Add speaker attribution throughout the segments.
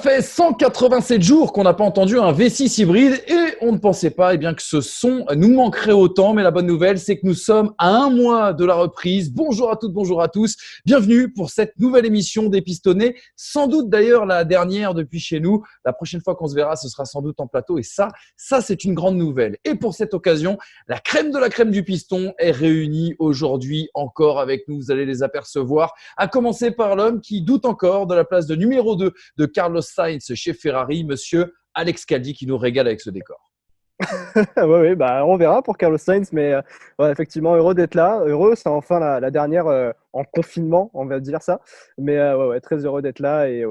Speaker 1: fait 187 jours qu'on n'a pas entendu un V6 hybride et on ne pensait pas que ce son nous manquerait autant. Mais la bonne nouvelle, c'est que nous sommes à un mois de la reprise. Bonjour à toutes, bonjour à tous. Bienvenue pour cette nouvelle émission des Pistonnés. Sans doute d'ailleurs la dernière depuis chez nous. La prochaine fois qu'on se verra, ce sera sans doute en plateau. Et ça c'est une grande nouvelle. Et pour cette occasion, la crème de la crème du piston est réunie aujourd'hui encore avec nous. Vous allez les apercevoir. À commencer par l'homme qui doute encore de la place de numéro 2 de Carlos Sainz chez Ferrari, monsieur Alex Caldi qui nous régale avec ce décor.
Speaker 2: Oui, on verra pour Carlos Sainz, mais effectivement, heureux d'être là. Heureux, c'est enfin la dernière en confinement, on va dire ça. Mais très heureux d'être là et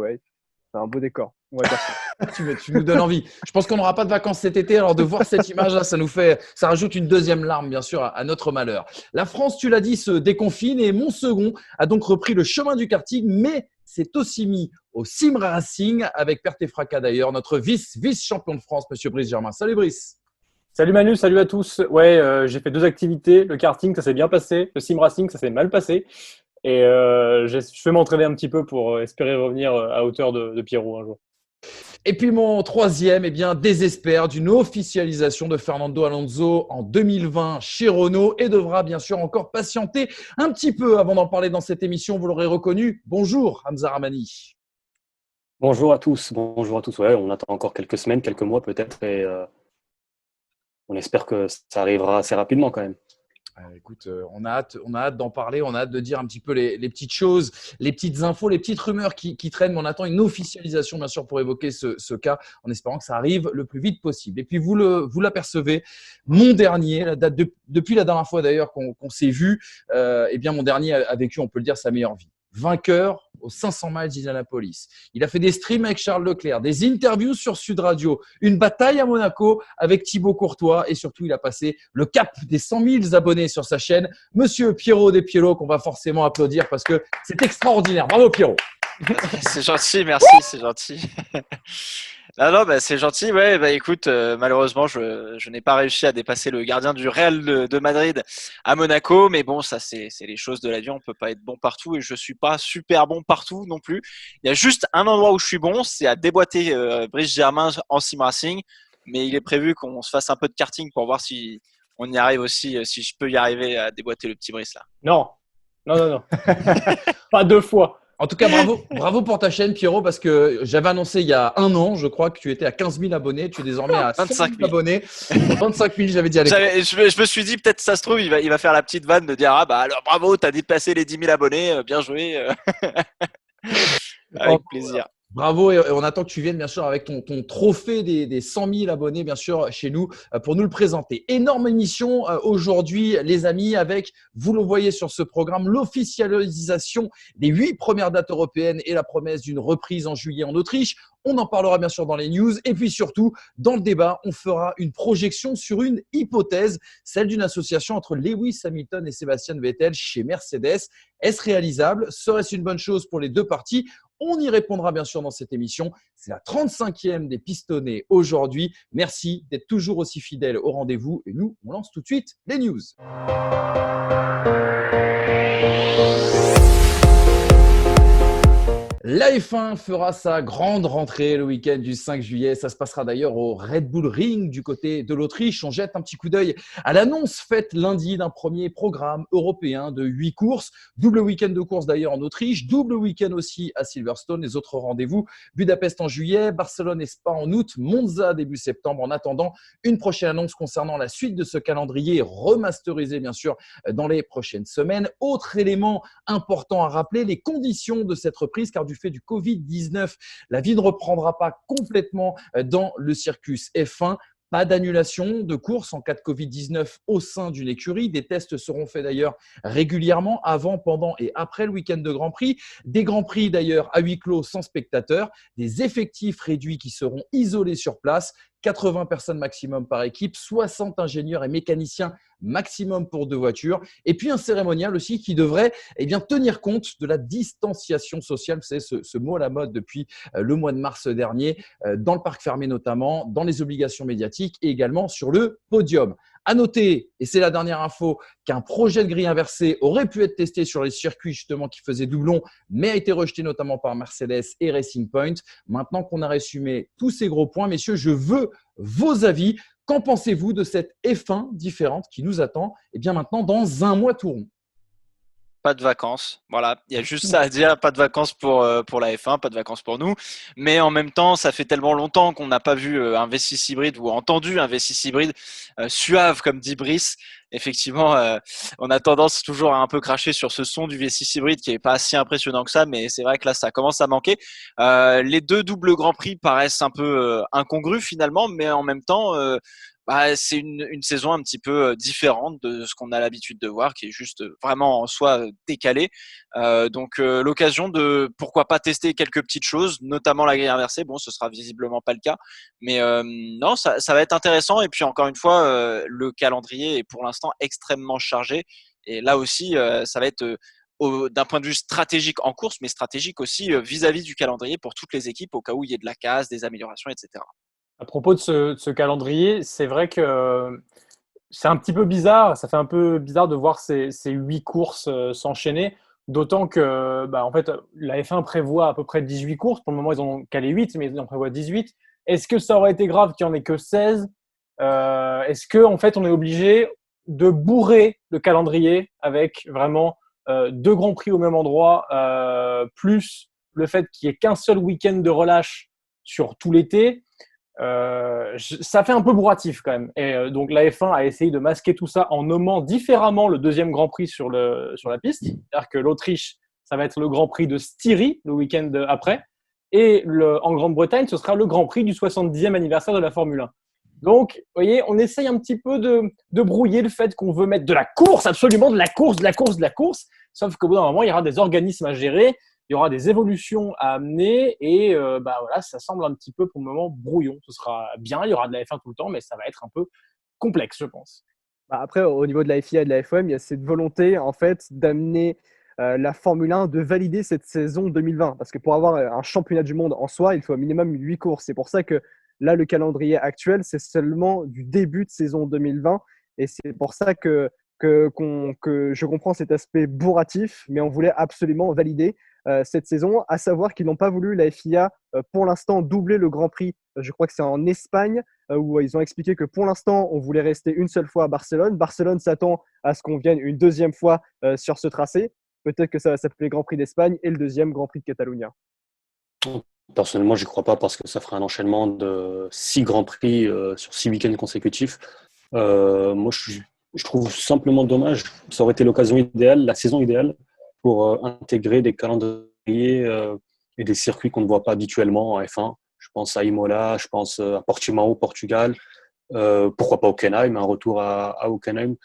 Speaker 2: c'est un beau décor, on va dire ça.
Speaker 1: Tu nous donnes envie. Je pense qu'on n'aura pas de vacances cet été, alors de voir cette image-là, ça rajoute une deuxième larme, bien sûr, à notre malheur. La France, tu l'as dit, se déconfine et mon second a donc repris le chemin du karting, mais c'est aussi mis au sim racing avec perte et fracas d'ailleurs, notre vice-champion de France, monsieur Brice Germain. Salut Brice.
Speaker 3: Salut Manu, salut à tous. J'ai fait 2 activités. Le karting, ça s'est bien passé. Le sim racing, ça s'est mal passé. Et je vais m'entraîner un petit peu pour espérer revenir à hauteur de Pierrot un jour.
Speaker 1: Et puis mon troisième, désespère d'une officialisation de Fernando Alonso en 2020 chez Renault et devra bien sûr encore patienter un petit peu avant d'en parler dans cette émission. Vous l'aurez reconnu. Bonjour Hamza Rahmani.
Speaker 3: Bonjour à tous. Ouais, on attend encore quelques semaines, quelques mois peut-être et on espère que ça arrivera assez rapidement quand même.
Speaker 1: Écoute, on a hâte d'en parler, on a hâte de dire un petit peu les petites choses, les petites infos, les petites rumeurs qui traînent, mais on attend une officialisation bien sûr pour évoquer ce cas en espérant que ça arrive le plus vite possible. Et puis vous l'apercevez, mon dernier, la date depuis la dernière fois d'ailleurs qu'on s'est vu, mon dernier a vécu, on peut le dire, sa meilleure vie. Vainqueur aux 500 miles d'Indianapolis. Il a fait des streams avec Charles Leclerc, des interviews sur Sud Radio, une bataille à Monaco avec Thibaut Courtois et surtout, il a passé le cap des 100 000 abonnés sur sa chaîne. Monsieur Pierrot Despiello, qu'on va forcément applaudir parce que c'est extraordinaire. Bravo Pierrot.
Speaker 4: C'est gentil, merci, c'est gentil. Non, c'est gentil. Ouais, écoute, malheureusement, je n'ai pas réussi à dépasser le gardien du Real de Madrid à Monaco. Mais bon, ça, c'est les choses de la vie. On peut pas être bon partout et je suis pas super bon partout non plus. Il y a juste un endroit où je suis bon, c'est à déboîter Brice Germain en sim racing. Mais il est prévu qu'on se fasse un peu de karting pour voir si on y arrive aussi, si je peux y arriver à déboîter le petit Brice là.
Speaker 3: Non. Pas 2 fois.
Speaker 1: En tout cas, bravo pour ta chaîne, Pierrot, parce que j'avais annoncé il y a un an, je crois, que tu étais à 15 000 abonnés. Tu es désormais à
Speaker 4: 25 000
Speaker 1: abonnés. 25 000, j'avais dit à l'époque.
Speaker 4: Je me suis dit, peut-être ça se trouve, il va faire la petite vanne de dire alors bravo, t'as dépassé les 10 000 abonnés, bien joué. Avec plaisir.
Speaker 1: Bravo et on attend que tu viennes bien sûr avec ton trophée des 100 000 abonnés bien sûr chez nous pour nous le présenter. Énorme émission aujourd'hui les amis avec, vous le voyez sur ce programme, l'officialisation des 8 premières dates européennes et la promesse d'une reprise en juillet en Autriche. On en parlera bien sûr dans les news et puis surtout dans le débat, on fera une projection sur une hypothèse, celle d'une association entre Lewis Hamilton et Sebastian Vettel chez Mercedes. Est-ce réalisable? Serait-ce une bonne chose pour les deux parties? On y répondra bien sûr dans cette émission. C'est la 35e des Pistonnés aujourd'hui. Merci d'être toujours aussi fidèles au rendez-vous et nous, on lance tout de suite les news. La F1 fera sa grande rentrée le week-end du 5 juillet. Ça se passera d'ailleurs au Red Bull Ring du côté de l'Autriche. On jette un petit coup d'œil à l'annonce faite lundi d'un premier programme européen de 8 courses. Double week-end de course d'ailleurs en Autriche. Double week-end aussi à Silverstone. Les autres rendez-vous, Budapest en juillet, Barcelone et Spa en août, Monza début septembre. En attendant, une prochaine annonce concernant la suite de ce calendrier remasterisé bien sûr dans les prochaines semaines. Autre élément important à rappeler, les conditions de cette reprise car du fait du Covid-19, la vie ne reprendra pas complètement dans le circus F1. Pas d'annulation de course en cas de Covid-19 au sein d'une écurie. Des tests seront faits d'ailleurs régulièrement avant, pendant et après le week-end de Grand Prix. Des Grands Prix d'ailleurs à huis clos sans spectateurs. Des effectifs réduits qui seront isolés sur place. 80 personnes maximum par équipe, 60 ingénieurs et mécaniciens maximum pour 2 voitures. Et puis un cérémonial aussi qui devrait tenir compte de la distanciation sociale. Vous savez, ce mot à la mode depuis le mois de mars dernier, dans le parc fermé notamment, dans les obligations médiatiques et également sur le podium. À noter, et c'est la dernière info, qu'un projet de grille inversée aurait pu être testé sur les circuits justement qui faisaient doublon, mais a été rejeté notamment par Mercedes et Racing Point. Maintenant qu'on a résumé tous ces gros points, messieurs, je veux vos avis. Qu'en pensez-vous de cette F1 différente qui nous attend bien maintenant dans un mois tout rond?
Speaker 4: Pas de vacances, voilà. Il y a juste ça à dire, pas de vacances pour la F1, pas de vacances pour nous. Mais en même temps, ça fait tellement longtemps qu'on n'a pas vu un V6 hybride ou entendu un V6 hybride suave, comme dit Brice. Effectivement, on a tendance toujours à un peu cracher sur ce son du V6 hybride qui est pas si impressionnant que ça, mais c'est vrai que là, ça commence à manquer. Les deux doubles Grands Prix paraissent un peu incongrus finalement, mais en même temps, c'est une saison un petit peu différente de ce qu'on a l'habitude de voir, qui est juste vraiment en soi décalée. Donc l'occasion de pourquoi pas tester quelques petites choses, notamment la grille inversée. Bon, ce sera visiblement pas le cas, mais non, ça va être intéressant. Et puis encore une fois, le calendrier est pour l'instant extrêmement chargé. Et là aussi, ça va être d'un point de vue stratégique en course, mais stratégique aussi vis-à-vis du calendrier pour toutes les équipes au cas où il y ait de la casse, des améliorations, etc.
Speaker 3: À propos de ce calendrier, c'est vrai que c'est un petit peu bizarre. Ça fait un peu bizarre de voir ces 8 courses s'enchaîner. D'autant que en fait, la F1 prévoit à peu près 18 courses. Pour le moment, ils ont calé 8, mais ils en prévoient 18. Est-ce que ça aurait été grave qu'il n'y en ait que 16 ? Est-ce qu'en fait, on est obligé de bourrer le calendrier avec vraiment 2 grands prix au même endroit, plus le fait qu'il n'y ait qu'un seul week-end de relâche sur tout l'été? Ça fait un peu bourratif quand même. Et donc la F1 a essayé de masquer tout ça en nommant différemment le deuxième Grand Prix sur la piste. C'est-à-dire que l'Autriche, ça va être le Grand Prix de Styrie le week-end après. Et en Grande-Bretagne, ce sera le Grand Prix du 70e anniversaire de la Formule 1. Donc, vous voyez, on essaye un petit peu de brouiller le fait qu'on veut mettre de la course, absolument de la course, de la course, de la course. Sauf qu'au bout d'un moment, il y aura des organismes à gérer, il y aura des évolutions à amener et voilà, ça semble un petit peu pour le moment brouillon. Ce sera bien, il y aura de la F1 tout le temps, mais ça va être un peu complexe, je pense.
Speaker 2: Après, au niveau de la FIA et de la FOM, il y a cette volonté en fait d'amener la Formule 1, de valider cette saison 2020. Parce que pour avoir un championnat du monde en soi, il faut au minimum 8 courses. C'est pour ça que là, le calendrier actuel, c'est seulement du début de saison 2020. Et c'est pour ça que je comprends cet aspect bourratif, mais on voulait absolument valider cette saison, à savoir qu'ils n'ont pas voulu, la FIA, pour l'instant, doubler le Grand Prix. Je crois que c'est en Espagne, où ils ont expliqué que pour l'instant, on voulait rester une seule fois à Barcelone. Barcelone s'attend à ce qu'on vienne une deuxième fois sur ce tracé. Peut-être que ça va s'appeler Grand Prix d'Espagne et le deuxième Grand Prix de Catalunya.
Speaker 5: Personnellement, j'y crois pas parce que ça ferait un enchaînement de 6 grands prix sur 6 week-ends consécutifs. Moi, je trouve simplement dommage. Ça aurait été l'occasion idéale, la saison idéale, pour intégrer des calendriers et des circuits qu'on ne voit pas habituellement en F1. Je pense à Imola, je pense à Portimao, Portugal. Pourquoi pas Hockenheim, un retour à Hockenheim.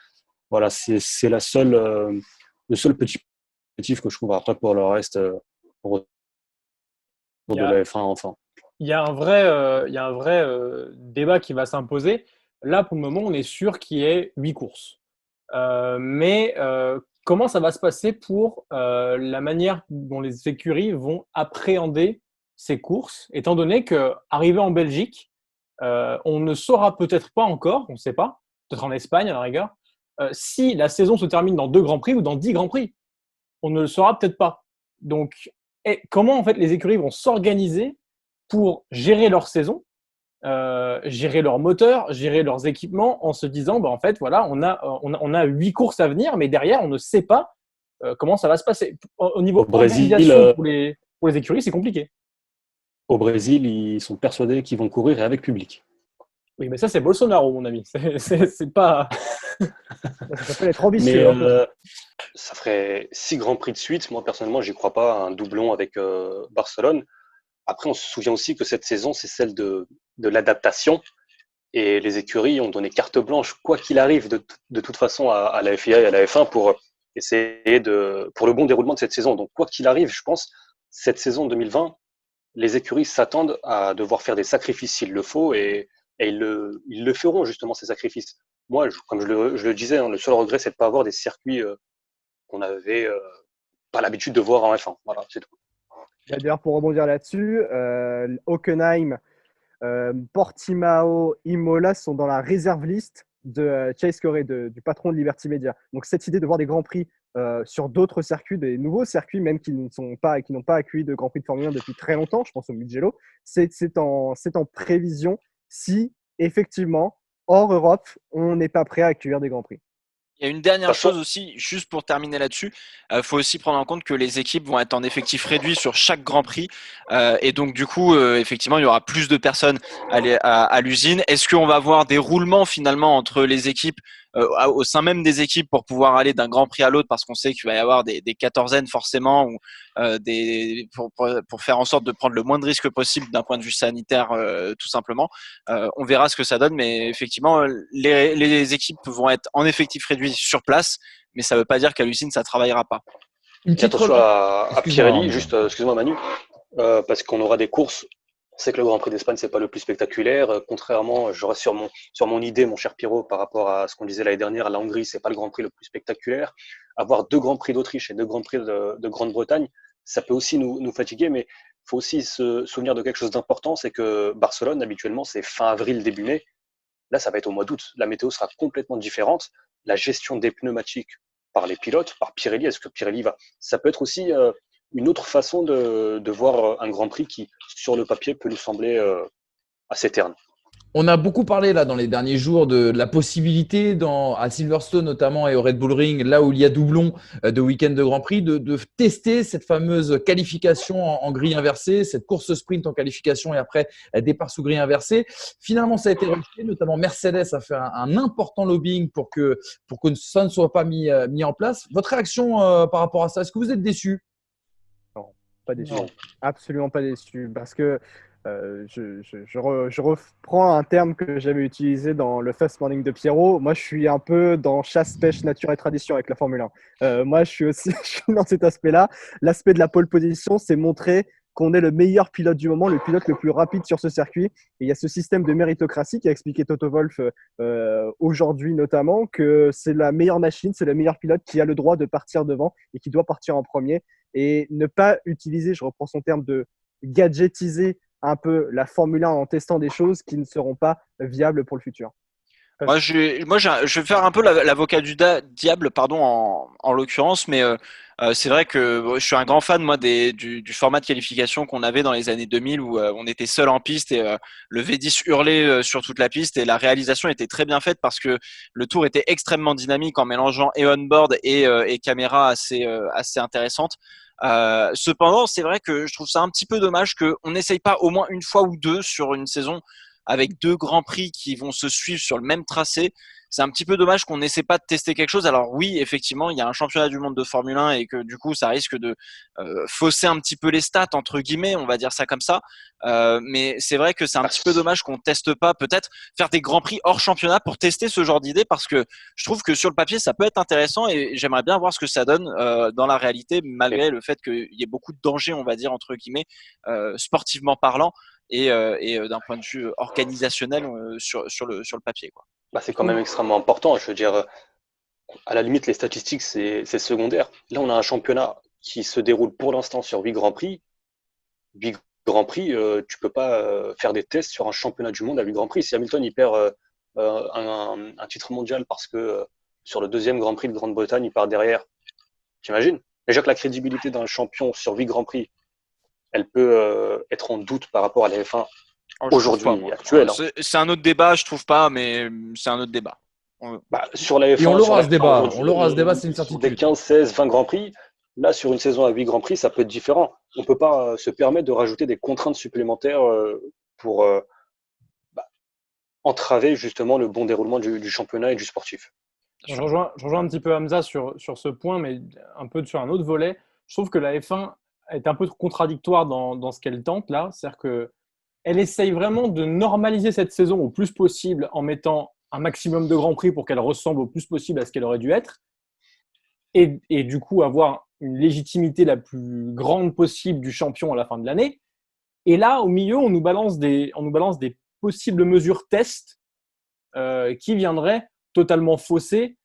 Speaker 5: Voilà, c'est le seul petit positif que je trouve. Après, pour le reste, pour de la F1 enfin.
Speaker 3: Il y a un vrai débat qui va s'imposer. Là, pour le moment, on est sûr qu'il y ait 8 courses. Mais comment ça va se passer pour la manière dont les écuries vont appréhender ces courses, étant donné qu'arrivé en Belgique, on ne saura peut-être pas encore, on ne sait pas, peut-être en Espagne à la rigueur, si la saison se termine dans 2 Grands Prix ou dans 10 Grands Prix. On ne le saura peut-être pas. Donc, comment en fait les écuries vont s'organiser pour gérer leur saison, gérer leurs moteurs, gérer leurs équipements en se disant en fait voilà, on a 8 courses à venir, mais derrière on ne sait pas comment ça va se passer. Au niveau organisation pour les écuries, c'est compliqué.
Speaker 5: Au Brésil, ils sont persuadés qu'ils vont courir avec public.
Speaker 3: Oui, mais ça c'est Bolsonaro, mon ami. C'est pas.
Speaker 2: Ça peut être ambitieux.
Speaker 5: Mais ça ferait 6 grands prix de suite. Moi personnellement, j'y crois pas. Un doublon avec Barcelone. Après, on se souvient aussi que cette saison, c'est celle de l'adaptation. Et les écuries ont donné carte blanche, quoi qu'il arrive, de toute façon, à la FIA et à la F1 pour essayer pour le bon déroulement de cette saison. Donc, quoi qu'il arrive, je pense, cette saison 2020, les écuries s'attendent à devoir faire des sacrifices s'il le faut et ils le feront, justement, ces sacrifices. Moi, comme je le disais, le seul regret, c'est de ne pas avoir des circuits qu'on n'avait pas l'habitude de voir en F1. Voilà, c'est tout.
Speaker 2: D'ailleurs, pour rebondir là-dessus, Hockenheim, Portimao, Imola sont dans la réserve liste de Chase Carey, du patron de Liberty Media. Donc cette idée de voir des grands prix sur d'autres circuits, des nouveaux circuits même qui n'ont pas accueilli de Grand Prix de Formule 1 depuis très longtemps, je pense au Mugello, c'est en prévision si effectivement, hors Europe, on n'est pas prêt à accueillir des grands prix.
Speaker 4: Il y a une dernière chose aussi, juste pour terminer là-dessus, faut aussi prendre en compte que les équipes vont être en effectif réduit sur chaque Grand Prix, et donc du coup, effectivement, il y aura plus de personnes à l'usine. Est-ce qu'on va voir des roulements finalement entre les équipes, au sein même des équipes, pour pouvoir aller d'un Grand Prix à l'autre, parce qu'on sait qu'il va y avoir des quatorzaines forcément, ou pour faire en sorte de prendre le moins de risques possible d'un point de vue sanitaire, tout simplement. On verra ce que ça donne, mais effectivement, les équipes vont être en effectif réduit sur place, mais ça ne veut pas dire qu'à l'usine ça ne travaillera pas.
Speaker 1: Une petite
Speaker 5: attention à Pirelli,
Speaker 1: Manu.
Speaker 5: juste, excuse-moi Manu, parce qu'on aura des courses. C'est que le Grand Prix d'Espagne, c'est pas le plus spectaculaire. Contrairement, je reste sur mon idée, mon cher Pierrot, par rapport à ce qu'on disait l'année dernière, la Hongrie, c'est pas le Grand Prix le plus spectaculaire. Avoir 2 Grands Prix d'Autriche et 2 Grands Prix de Grande-Bretagne, ça peut aussi nous fatiguer, mais il faut aussi se souvenir de quelque chose d'important, c'est que Barcelone, habituellement, c'est fin avril, début mai. Là, ça va être au mois d'août. La météo sera complètement différente. La gestion des pneumatiques par les pilotes, par Pirelli, est-ce que Pirelli va… Ça peut être aussi une autre façon de voir un Grand Prix qui, sur le papier, peut nous sembler assez terne.
Speaker 1: On a beaucoup parlé là dans les derniers jours de la possibilité à Silverstone notamment et au Red Bull Ring, là où il y a doublon de week-end de Grand Prix, de tester cette fameuse qualification en grille inversée, cette course sprint en qualification et après départ sous grille inversée. Finalement, ça a été rejeté, notamment Mercedes a fait un important lobbying pour que ça ne soit pas mis en place. Votre réaction par rapport à ça, est-ce que vous êtes déçu?
Speaker 2: Non, pas déçu.
Speaker 5: Non.
Speaker 2: Absolument pas déçu. Parce que je reprends un terme que j'avais utilisé dans le Fast Morning de Pierrot. Moi, je suis un peu dans chasse, pêche, nature et tradition avec la Formule 1. Moi, je suis aussi je suis dans cet aspect-là. L'aspect de la pole position, c'est montrer qu'on est le meilleur pilote du moment, le pilote le plus rapide sur ce circuit. Et il y a ce système de méritocratie qui a expliqué Toto Wolff aujourd'hui notamment, que c'est la meilleure machine, c'est le meilleur pilote qui a le droit de partir devant et qui doit partir en premier. Et ne pas utiliser, je reprends son terme, de gadgetiser un peu la Formule 1 en testant des choses qui ne seront pas viables pour le futur.
Speaker 4: Moi, je vais faire un peu l'avocat du diable, pardon, en l'occurrence, mais c'est vrai que je suis un grand fan, moi, du format de qualification qu'on avait dans les années 2000 où on était seul en piste et le V10 hurlait sur toute la piste et la réalisation était très bien faite parce que le tour était extrêmement dynamique en mélangeant et on-board et caméra assez intéressante. Cependant, c'est vrai que je trouve ça un petit peu dommage qu'on n'essaye pas au moins une fois ou deux sur une saison avec 2 grands prix qui vont se suivre sur le même tracé. C'est un petit peu dommage qu'on n'essaie pas de tester quelque chose. Alors oui, effectivement, il y a un championnat du monde de Formule 1 et que du coup, ça risque de fausser un petit peu les stats, entre guillemets, on va dire ça comme ça. Mais c'est vrai que c'est un petit peu dommage qu'on teste pas, peut-être faire des grands prix hors championnat pour tester ce genre d'idée, parce que je trouve que sur le papier, ça peut être intéressant et j'aimerais bien voir ce que ça donne dans la réalité, malgré le fait qu'il y ait beaucoup de dangers, on va dire, entre guillemets, sportivement parlant. Et d'un point de vue organisationnel sur le papier, quoi.
Speaker 5: Bah, c'est quand même extrêmement important. Je veux dire, à la limite, les statistiques, c'est secondaire. Là, on a un championnat qui se déroule pour l'instant sur 8 Grands Prix. 8 Grands Prix, tu peux pas faire des tests sur un championnat du monde à 8 Grands Prix. Si Hamilton il perd un titre mondial parce que sur le 2e Grand Prix de Grande-Bretagne, il part derrière, t'imagines? Déjà que la crédibilité d'un champion sur 8 Grands Prix, elle peut être en doute par rapport à la F1 aujourd'hui actuelle.
Speaker 4: C'est un autre débat, je trouve pas, mais c'est un autre débat.
Speaker 5: Bah, sur la F1,
Speaker 1: et on l'aura ce débat.
Speaker 5: aujourd'hui,
Speaker 1: On l'aura ce débat, c'est une certitude.
Speaker 5: Des 15, 16, 20 Grands Prix, là, sur une saison à 8 Grands Prix, ça peut être différent. On ne peut pas se permettre de rajouter des contraintes supplémentaires pour entraver justement le bon déroulement du championnat et du sportif.
Speaker 3: Je rejoins un petit peu Hamza sur ce point, mais un peu sur un autre volet. Je trouve que la F1 est un peu contradictoire dans ce qu'elle tente là. C'est-à-dire qu'elle essaye vraiment de normaliser cette saison au plus possible en mettant un maximum de grands prix pour qu'elle ressemble au plus possible à ce qu'elle aurait dû être. Et du coup, avoir une légitimité la plus grande possible du champion à la fin de l'année. Et là, au milieu, on nous balance des possibles mesures tests qui viendraient totalement fausser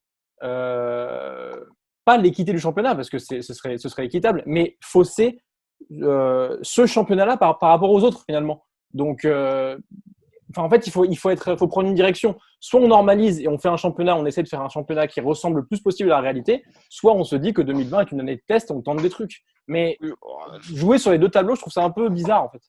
Speaker 3: pas l'équité du championnat, parce que ce serait équitable, mais fausser ce championnat-là par rapport aux autres, finalement. Donc, en fait, il faut prendre une direction. Soit on normalise et on fait un championnat, on essaie de faire un championnat qui ressemble le plus possible à la réalité, soit on se dit que 2020 est une année de test, on tente des trucs. Mais jouer sur les deux tableaux, je trouve ça un peu bizarre, en fait.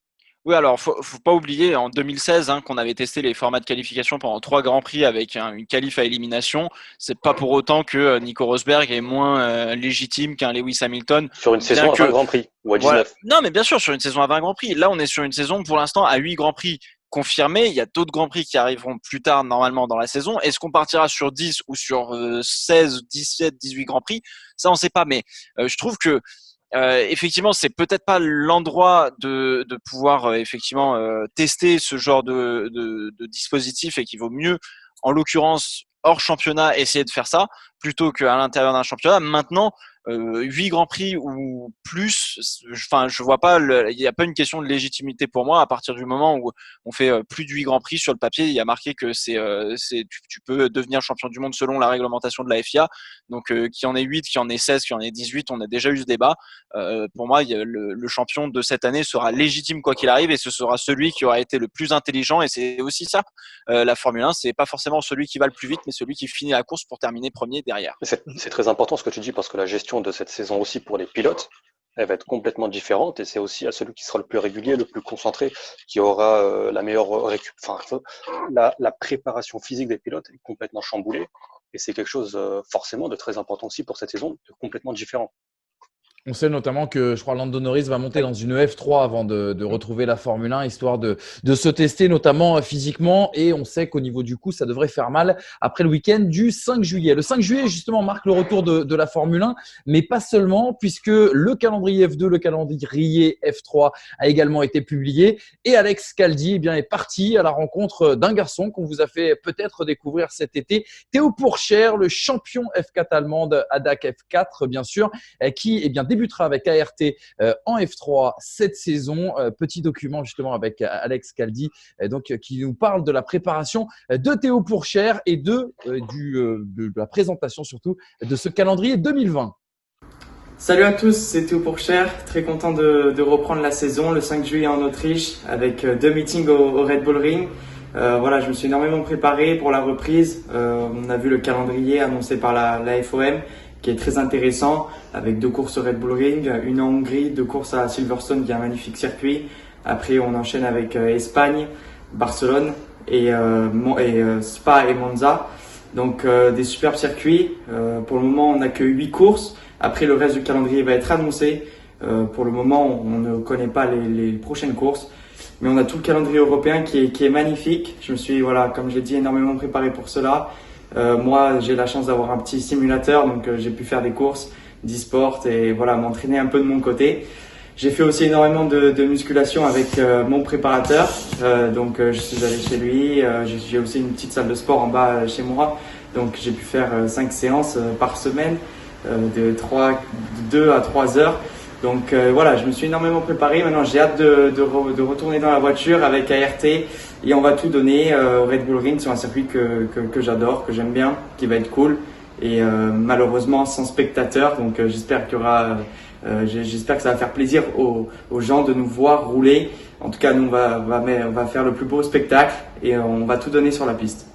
Speaker 4: Oui, alors faut pas oublier en 2016 qu'on avait testé les formats de qualification pendant 3 grands prix avec une qualif à élimination. C'est pas pour autant que Nico Rosberg est moins légitime qu'un Lewis Hamilton.
Speaker 5: Sur une saison à 20 grands prix ou à 19.
Speaker 4: Voilà. Non, mais bien sûr, sur une saison à 20 grands prix. Là, on est sur une saison pour l'instant à 8 grands prix confirmés. Il y a d'autres grands prix qui arriveront plus tard normalement dans la saison. Est-ce qu'on partira sur 10 ou sur 16, 17, 18 grands prix? Ça, on sait pas. Mais je trouve que effectivement, c'est peut-être pas l'endroit de pouvoir effectivement tester ce genre de dispositif et qu'il vaut mieux, en l'occurrence, hors championnat, essayer de faire ça plutôt qu'à l'intérieur d'un championnat. Maintenant, 8 grands prix ou plus, enfin, je vois pas, il n'y a pas une question de légitimité pour moi à partir du moment où on fait plus de 8 grands prix sur le papier. Il y a marqué que tu peux devenir champion du monde selon la réglementation de la FIA. Donc, qu'il y en ait 8, qu'il y en ait 16, qu'il y en ait 18, on a déjà eu ce débat. Pour moi, le champion de cette année sera légitime quoi qu'il arrive et ce sera celui qui aura été le plus intelligent. Et c'est aussi ça, la Formule 1, c'est pas forcément celui qui va le plus vite, mais celui qui finit la course pour terminer premier derrière.
Speaker 5: C'est très important ce que tu dis parce que la gestion de cette saison aussi pour les pilotes, elle va être complètement différente et c'est aussi à celui qui sera le plus régulier, le plus concentré, qui aura la meilleure la préparation physique des pilotes est complètement chamboulée et c'est quelque chose forcément de très important aussi pour cette saison, de complètement différent.
Speaker 1: On sait notamment que, je crois, Lando Norris va monter dans une F3 avant de retrouver la Formule 1, histoire de se tester, notamment physiquement. Et on sait qu'au niveau du coup, ça devrait faire mal après le week-end du 5 juillet. Le 5 juillet, justement, marque le retour de la Formule 1, mais pas seulement, puisque le calendrier F2, le calendrier F3 a également été publié. Et Alex Caldi est parti à la rencontre d'un garçon qu'on vous a fait peut-être découvrir cet été, Théo Pourchaire, le champion F4 allemande, ADAC F4, bien sûr, qui débutera avec ART en F3 cette saison. Petit document justement avec Alex Caldi qui nous parle de la préparation de Théo Pourchaire et de la présentation surtout de ce calendrier 2020.
Speaker 6: Salut à tous, c'est Théo Pourchaire, très content de reprendre la saison le 5 juillet en Autriche avec 2 meetings au Red Bull Ring. Je me suis énormément préparé pour la reprise. On a vu le calendrier annoncé par la FOM qui est très intéressant avec 2 courses au Red Bull Ring, une en Hongrie, 2 courses à Silverstone qui est un magnifique circuit. Après on enchaîne avec Espagne, Barcelone et Spa et Monza. Donc des superbes circuits. Pour le moment on n'a que 8 courses. Après le reste du calendrier va être annoncé. Pour le moment on ne connaît pas les prochaines courses. Mais on a tout le calendrier européen qui est magnifique. Je me suis, comme j'ai dit, énormément préparé pour cela. Moi, j'ai la chance d'avoir un petit simulateur, donc j'ai pu faire des courses d'e-sport et m'entraîner un peu de mon côté. J'ai fait aussi énormément de musculation avec mon préparateur, je suis allé chez lui. J'ai aussi une petite salle de sport en bas chez moi, donc j'ai pu faire 5 séances par semaine, de 2 à 3 heures. Donc je me suis énormément préparé. Maintenant, j'ai hâte de retourner dans la voiture avec ART et on va tout donner au Red Bull Ring sur un circuit que j'adore, que j'aime bien, qui va être cool et malheureusement sans spectateurs. Donc j'espère que ça va faire plaisir aux gens de nous voir rouler. En tout cas, nous on va faire le plus beau spectacle et on va tout donner sur la piste.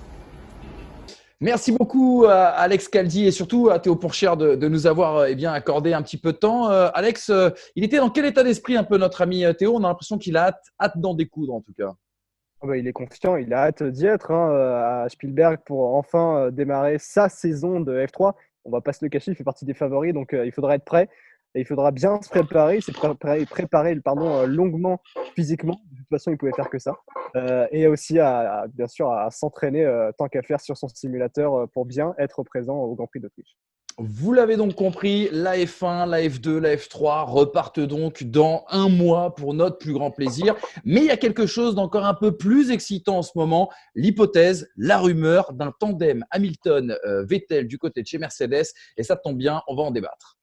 Speaker 1: Merci beaucoup à Alex Caldi et surtout à Théo Pourchaire de nous avoir accordé un petit peu de temps. Alex, il était dans quel état d'esprit un peu notre ami Théo? On a l'impression qu'il a hâte d'en découdre en tout cas.
Speaker 2: Il est confiant, il a hâte d'y être à Spielberg pour enfin démarrer sa saison de F3. On va pas se le cacher, il fait partie des favoris, donc il faudra être prêt. Et il faudra bien se préparer, préparer longuement physiquement. De toute façon, il pouvait faire que ça. Et aussi, bien sûr, à s'entraîner tant qu'à faire sur son simulateur pour bien être présent au Grand Prix d'Autriche.
Speaker 1: Vous l'avez donc compris, la F1, la F2, la F3 repartent donc dans un mois pour notre plus grand plaisir. Mais il y a quelque chose d'encore un peu plus excitant en ce moment, l'hypothèse, la rumeur d'un tandem Hamilton-Vettel du côté de chez Mercedes. Et ça tombe bien, on va en débattre.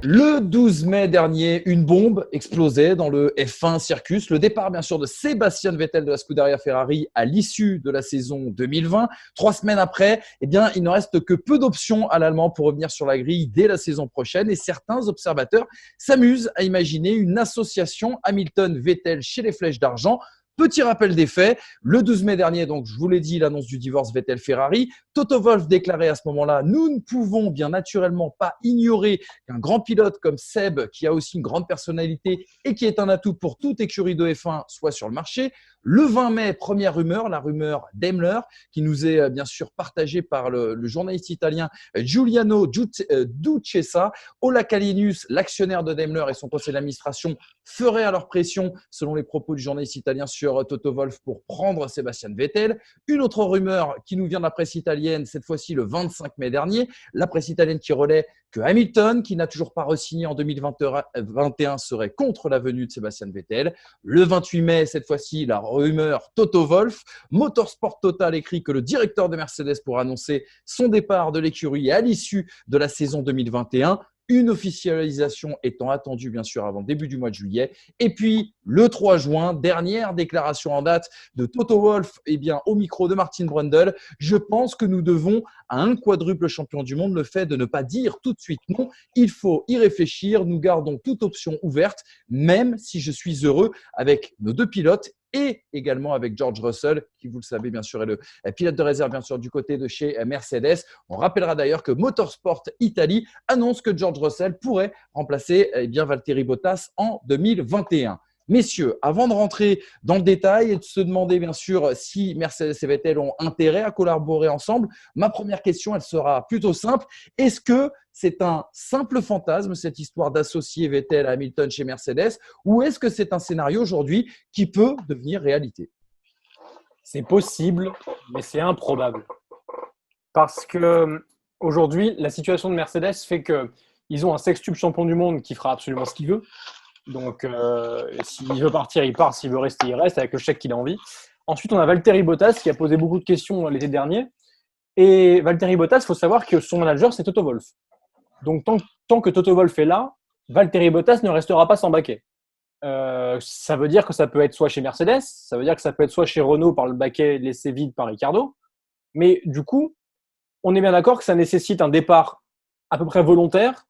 Speaker 1: Le 12 mai dernier, une bombe explosait dans le F1 Circus. Le départ, bien sûr, de Sébastien Vettel de la Scuderia Ferrari à l'issue de la saison 2020. 3 semaines après, eh bien, il ne reste que peu d'options à l'Allemand pour revenir sur la grille dès la saison prochaine. Et certains observateurs s'amusent à imaginer une association Hamilton-Vettel chez les Flèches d'Argent. Petit rappel des faits, le 12 mai dernier, donc je vous l'ai dit, l'annonce du divorce Vettel-Ferrari. Toto Wolff déclarait à ce moment-là: nous ne pouvons bien naturellement pas ignorer qu'un grand pilote comme Seb, qui a aussi une grande personnalité et qui est un atout pour toute écurie de F1, soit sur le marché. Le 20 mai, première rumeur, la rumeur Daimler, qui nous est bien sûr partagée par le journaliste italien Giuliano Ducesa. Ola Kalinius, l'actionnaire de Daimler et son conseil d'administration, feraient alors pression, selon les propos du journaliste italien, sur Toto Wolff pour prendre Sébastien Vettel. Une autre rumeur qui nous vient de la presse italienne, cette fois-ci le 25 mai dernier, la presse italienne qui relaie que Hamilton, qui n'a toujours pas re-signé en 2021, serait contre la venue de Sébastien Vettel. Le 28 mai, cette fois-ci, la rumeur Toto Wolff. Motorsport Total écrit que le directeur de Mercedes pourra annoncer son départ de l'écurie à l'issue de la saison 2021. Une officialisation étant attendue, bien sûr, avant le début du mois de juillet. Et puis, le 3 juin, dernière déclaration en date de Toto Wolff, au micro de Martin Brundle. Je pense que nous devons à un quadruple champion du monde le fait de ne pas dire tout de suite non. Il faut y réfléchir. Nous gardons toute option ouverte, même si je suis heureux avec nos deux pilotes et également avec George Russell, qui, vous le savez, bien sûr, est le pilote de réserve, bien sûr, du côté de chez Mercedes. On rappellera d'ailleurs que Motorsport Italie annonce que George Russell pourrait remplacer Valtteri Bottas en 2021. Messieurs, avant de rentrer dans le détail et de se demander bien sûr si Mercedes et Vettel ont intérêt à collaborer ensemble, ma première question, elle sera plutôt simple. Est-ce que c'est un simple fantasme, cette histoire d'associer Vettel à Hamilton chez Mercedes, ou est-ce que c'est un scénario aujourd'hui qui peut devenir réalité?
Speaker 3: C'est possible, mais c'est improbable. Parce que aujourd'hui, la situation de Mercedes fait qu'ils ont un sextuple champion du monde qui fera absolument ce qu'il veut. Donc, s'il veut partir, il part. S'il veut rester, il reste avec le chèque qu'il a envie. Ensuite, on a Valtteri Bottas qui a posé beaucoup de questions l'été dernier. Et Valtteri Bottas, il faut savoir que son manager, c'est Toto Wolff. Donc, tant que Toto Wolff est là, Valtteri Bottas ne restera pas sans baquet. Ça veut dire que ça peut être soit chez Mercedes, ça veut dire que ça peut être soit chez Renault par le baquet laissé vide par Ricciardo. Mais du coup, on est bien d'accord que ça nécessite un départ à peu près volontaire,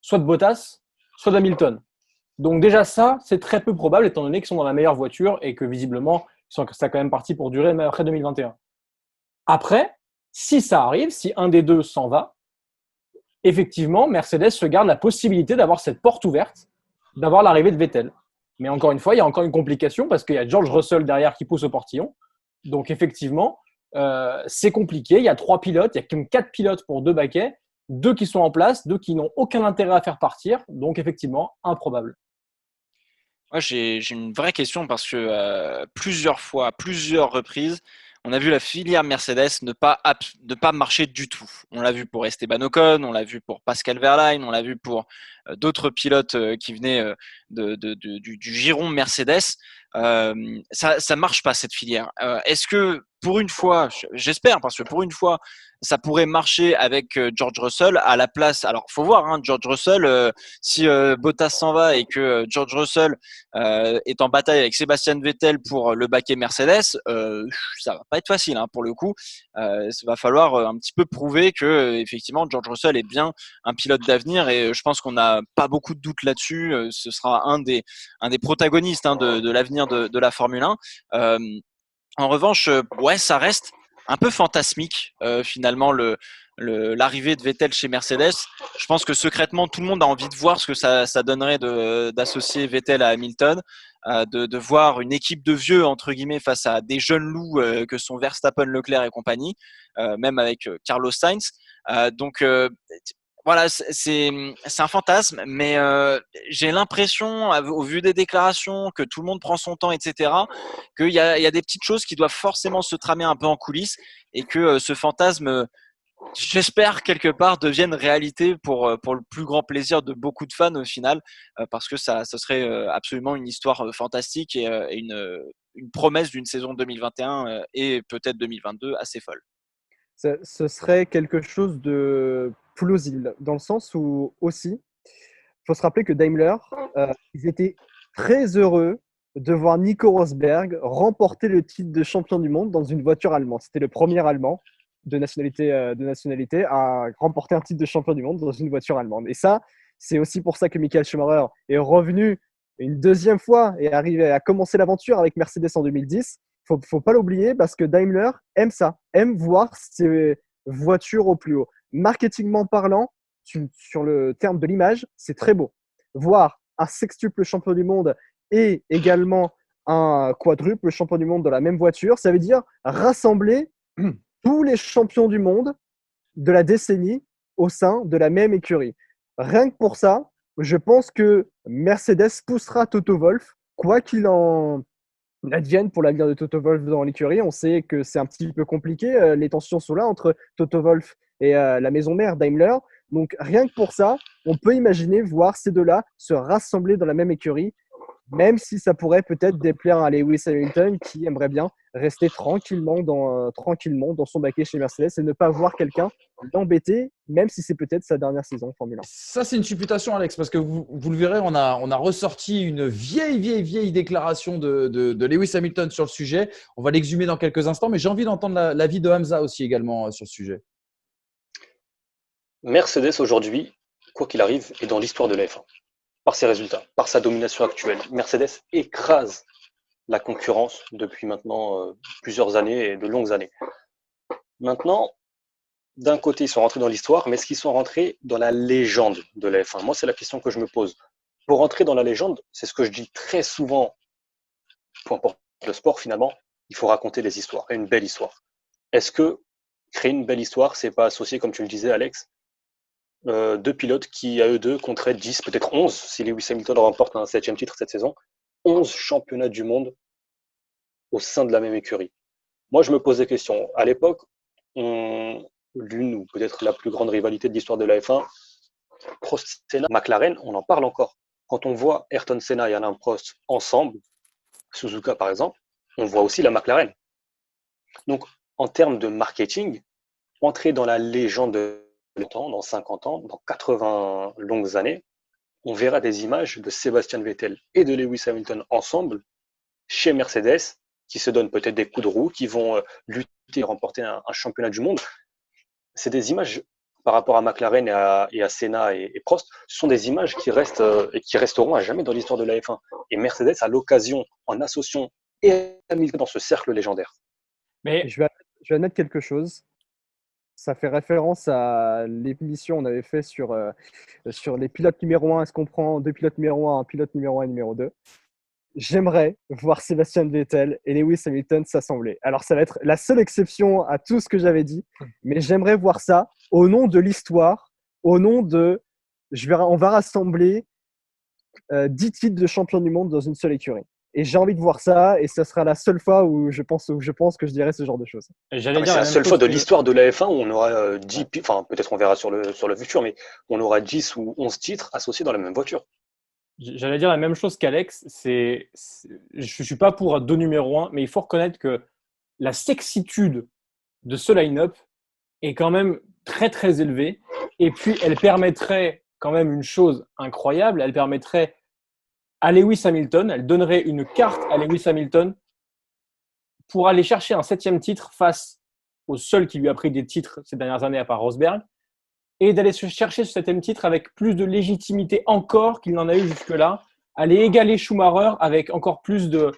Speaker 3: soit de Bottas, soit d'Hamilton. Donc déjà ça, c'est très peu probable étant donné qu'ils sont dans la meilleure voiture et que visiblement, ça quand même parti pour durer même après 2021. Après, si ça arrive, si un des deux s'en va, effectivement, Mercedes se garde la possibilité d'avoir cette porte ouverte, d'avoir l'arrivée de Vettel. Mais encore une fois, il y a encore une complication parce qu'il y a George Russell derrière qui pousse au portillon. Donc effectivement, c'est compliqué. Il y a 3 pilotes, il y a comme 4 pilotes pour 2 baquets, 2 qui sont en place, 2 qui n'ont aucun intérêt à faire partir. Donc effectivement, improbable.
Speaker 4: Moi, j'ai une vraie question parce que plusieurs fois, à plusieurs reprises, on a vu la filière Mercedes ne pas marcher du tout. On l'a vu pour Esteban Ocon, on l'a vu pour Pascal Wehrlein, on l'a vu pour d'autres pilotes qui venaient du giron Mercedes. Ça marche pas cette filière. Est-ce que pour une fois, j'espère, parce que pour une fois, ça pourrait marcher avec George Russell à la place. Alors, faut voir, hein, George Russell, si Bottas s'en va et que George Russell est en bataille avec Sébastien Vettel pour le baquet Mercedes, ça va pas être facile, hein, pour le coup. Ça va falloir un petit peu prouver que effectivement George Russell est bien un pilote d'avenir et je pense qu'on n'a pas beaucoup de doutes là-dessus. Ce sera un des protagonistes, hein, de l'avenir de la Formule 1. En revanche, ouais, ça reste un peu fantasmique finalement l'arrivée de Vettel chez Mercedes. Je pense que secrètement, tout le monde a envie de voir ce que ça donnerait d'associer Vettel à Hamilton, de voir une équipe de vieux entre guillemets face à des jeunes loups que sont Verstappen, Leclerc et compagnie, même avec Carlos Sainz. Donc voilà, c'est un fantasme, mais j'ai l'impression, au vu des déclarations, que tout le monde prend son temps, etc., qu'il y a des petites choses qui doivent forcément se tramer un peu en coulisses et que ce fantasme, j'espère quelque part, devienne réalité pour le plus grand plaisir de beaucoup de fans au final, parce que ça serait absolument une histoire fantastique et une promesse d'une saison 2021 et peut-être 2022 assez folle.
Speaker 2: Ce serait quelque chose de plausible, dans le sens où aussi, faut se rappeler que Daimler, ils étaient très heureux de voir Nico Rosberg remporter le titre de champion du monde dans une voiture allemande. C'était le premier Allemand de nationalité à remporter un titre de champion du monde dans une voiture allemande. Et ça, c'est aussi pour ça que Michael Schumacher est revenu une deuxième fois et arrivé à commencer l'aventure avec Mercedes en 2010. Faut pas l'oublier parce que Daimler aime ça, aime voir ses voitures au plus haut. Marketingment parlant, sur le terme de l'image, c'est très beau. Voir un sextuple champion du monde et également un quadruple champion du monde dans la même voiture, ça veut dire rassembler tous les champions du monde de la décennie au sein de la même écurie. Rien que pour ça, je pense que Mercedes poussera Toto Wolff, quoi qu'il en advienne pour l'avenir de Toto Wolff dans l'écurie. On sait que c'est un petit peu compliqué, les tensions sont là entre Toto Wolff et la maison mère Daimler. Donc rien que pour ça, on peut imaginer voir ces deux-là se rassembler dans la même écurie, même si ça pourrait peut-être déplaire à Lewis Hamilton qui aimerait bien rester tranquillement dans son baquet chez Mercedes et ne pas voir quelqu'un l'embêter, même si c'est peut-être sa dernière saison en Formule 1.
Speaker 1: Ça, c'est une supputation, Alex, parce que vous le verrez, on a ressorti une vieille déclaration de Lewis Hamilton sur le sujet. On va l'exhumer dans quelques instants, mais j'ai envie d'entendre l'avis de Hamza aussi également sur le sujet.
Speaker 5: Mercedes aujourd'hui, quoi qu'il arrive, est dans l'histoire de la F1. Par ses résultats, par sa domination actuelle. Mercedes écrase la concurrence depuis maintenant plusieurs années et de longues années. Maintenant, d'un côté, ils sont rentrés dans l'histoire, mais est-ce qu'ils sont rentrés dans la légende de la F1 ? Moi, c'est la question que je me pose. Pour rentrer dans la légende, c'est ce que je dis très souvent, peu importe le sport finalement, il faut raconter des histoires, et une belle histoire. Est-ce que créer une belle histoire, c'est pas associé, comme tu le disais, Alex, deux pilotes qui, à eux deux, compteraient 10, peut-être 11, si Lewis Hamilton remporte un 7e titre cette saison, 11 championnats du monde au sein de la même écurie. Moi, je me pose des questions. À l'époque, l'une ou peut-être la plus grande rivalité de l'histoire de la F1, Prost-Senna, McLaren, on en parle encore. Quand on voit Ayrton Senna et Alain Prost ensemble, Suzuka par exemple, on voit aussi la McLaren. Donc, en termes de marketing, entrer dans la légende de temps, dans 50 ans, dans 80 longues années, on verra des images de Sébastien Vettel et de Lewis Hamilton ensemble chez Mercedes, qui se donnent peut-être des coups de roue, qui vont lutter et remporter un championnat du monde. C'est des images par rapport à McLaren et à Senna et Prost, ce sont des images qui restent et qui resteront à jamais dans l'histoire de la F1. Et Mercedes a l'occasion, en associant et Hamilton dans ce cercle légendaire.
Speaker 2: Mais je vais admettre quelque chose. Ça fait référence à l'émission qu'on avait fait sur les pilotes numéro 1. Est-ce qu'on prend deux pilotes numéro 1, un pilote numéro 1 et numéro 2 ? J'aimerais voir Sébastien Vettel et Lewis Hamilton s'assembler. Alors, ça va être la seule exception à tout ce que j'avais dit, mais j'aimerais voir ça au nom de l'histoire, au nom de on va rassembler 10 titres de champion du monde dans une seule écurie. Et j'ai envie de voir ça, et ça sera la seule fois où je pense que je dirais ce genre de choses.
Speaker 5: C'est la seule fois de l'histoire de la F1 où on aura 10, enfin peut-être on verra sur le futur, mais on aura 10 ou 11 titres associés dans la même voiture.
Speaker 3: J'allais dire la même chose qu'Alex. Je ne suis pas pour deux numéros 1, mais il faut reconnaître que la sexitude de ce line-up est quand même très très élevée. Et puis, elle permettrait quand même une chose incroyable. Elle permettrait à Lewis Hamilton, elle donnerait une carte à Lewis Hamilton pour aller chercher un 7e titre face au seul qui lui a pris des titres ces dernières années à part Rosberg, et d'aller se chercher ce 7e titre avec plus de légitimité encore qu'il n'en a eu jusque-là, aller égaler Schumacher avec encore plus de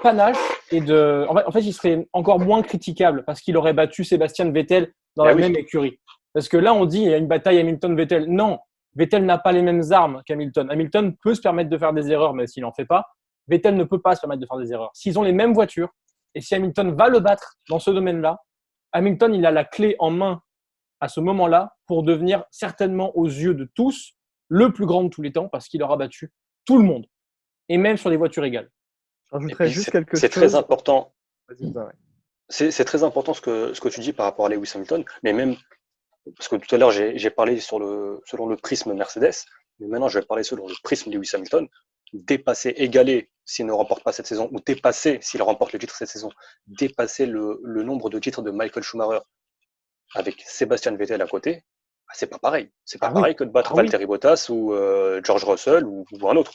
Speaker 3: panache et en fait, il serait encore moins critiquable parce qu'il aurait battu Sébastien Vettel dans la même écurie. Parce que là, on dit il y a une bataille Hamilton-Vettel. Non, Vettel n'a pas les mêmes armes qu'Hamilton. Hamilton peut se permettre de faire des erreurs, mais s'il n'en fait pas, Vettel ne peut pas se permettre de faire des erreurs. S'ils ont les mêmes voitures, et si Hamilton va le battre dans ce domaine-là, Hamilton, il a la clé en main à ce moment-là pour devenir certainement aux yeux de tous le plus grand de tous les temps parce qu'il aura battu tout le monde, et même sur des voitures égales.
Speaker 2: J'ajouterais juste quelque chose.
Speaker 5: C'est très important.
Speaker 2: Vas-y, ouais.
Speaker 5: C'est très important ce que tu dis par rapport à Lewis Hamilton, mais même parce que tout à l'heure j'ai parlé selon le prisme Mercedes, mais maintenant je vais parler selon le prisme Lewis Hamilton. Dépasser, égaler s'il ne remporte pas cette saison, ou dépasser s'il remporte le titre cette saison, dépasser le nombre de titres de Michael Schumacher avec Sébastien Vettel à côté, C'est pas pareil. C'est pas
Speaker 3: Ah oui.
Speaker 5: pareil que de battre
Speaker 3: Ah oui.
Speaker 5: Valtteri Bottas ou George Russell ou un autre.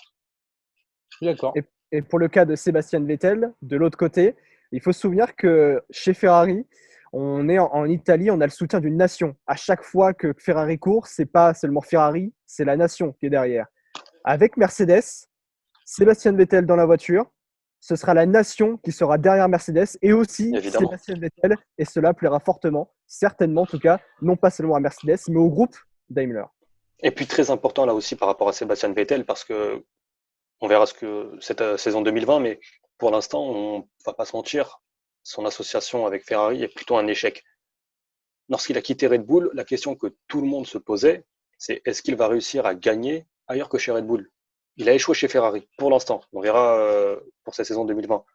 Speaker 3: Je suis d'accord.
Speaker 2: Et pour le cas de Sébastien Vettel, de l'autre côté, il faut se souvenir que chez Ferrari, on est en Italie, on a le soutien d'une nation. À chaque fois que Ferrari court, c'est pas seulement Ferrari, c'est la nation qui est derrière. Avec Mercedes, Sébastien Vettel dans la voiture, ce sera la nation qui sera derrière Mercedes et aussi
Speaker 5: Évidemment.
Speaker 2: Sébastien Vettel, et cela plaira fortement, certainement en tout cas, non pas seulement à Mercedes, mais au groupe Daimler.
Speaker 5: Et puis très important là aussi par rapport à Sébastien Vettel, parce que on verra ce que cette saison 2020, mais pour l'instant, on va pas se mentir, son association avec Ferrari est plutôt un échec. Lorsqu'il a quitté Red Bull, la question que tout le monde se posait, c'est est-ce qu'il va réussir à gagner ailleurs que chez Red Bull? Il a échoué chez Ferrari pour l'instant. On verra pour cette saison 2020.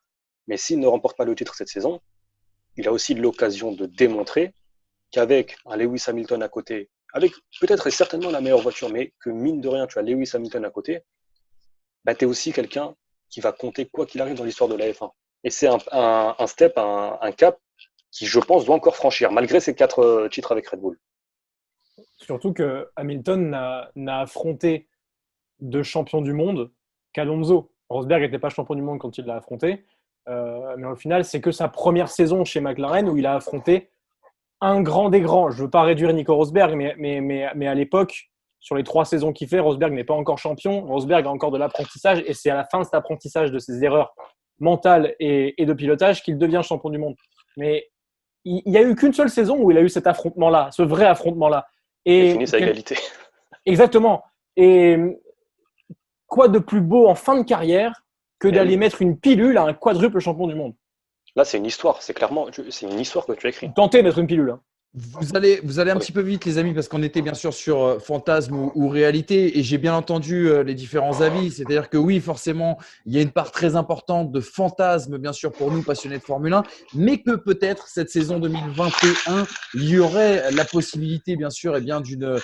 Speaker 5: Mais s'il ne remporte pas le titre cette saison, il a aussi l'occasion de démontrer qu'avec un Lewis Hamilton à côté, avec peut-être et certainement la meilleure voiture, mais que mine de rien, tu as Lewis Hamilton à côté, bah, tu es aussi quelqu'un qui va compter quoi qu'il arrive dans l'histoire de la F1. Et c'est un step, un cap qui, je pense, doit encore franchir, malgré ses 4 titres avec Red Bull.
Speaker 3: Surtout que Hamilton n'a affronté de champion du monde qu'Alonso. Rosberg n'était pas champion du monde quand il l'a affronté, mais au final, c'est que sa première saison chez McLaren où il a affronté un grand des grands. Je ne veux pas réduire Nico Rosberg, mais à l'époque, sur les 3 saisons qu'il fait, Rosberg n'est pas encore champion. Rosberg a encore de l'apprentissage et c'est à la fin de cet apprentissage, de ses erreurs mentales et de pilotage qu'il devient champion du monde. Mais il n'y a eu qu'une seule saison où il a eu cet affrontement-là, ce vrai affrontement-là.
Speaker 5: Et finissent à égalité.
Speaker 3: Exactement. Et quoi de plus beau en fin de carrière que d'aller mettre une pilule à un quadruple champion du monde?
Speaker 5: Là, c'est une histoire. C'est clairement, c'est une histoire que tu as écrite.
Speaker 3: Tentez de mettre une pilule. Hein.
Speaker 1: Vous allez un petit peu vite, les amis, parce qu'on était bien sûr sur fantasme ou réalité, et j'ai bien entendu les différents avis. C'est-à-dire que oui, forcément, il y a une part très importante de fantasme, bien sûr, pour nous passionnés de Formule 1, mais que peut-être cette saison 2021, il y aurait la possibilité, bien sûr, et bien d'une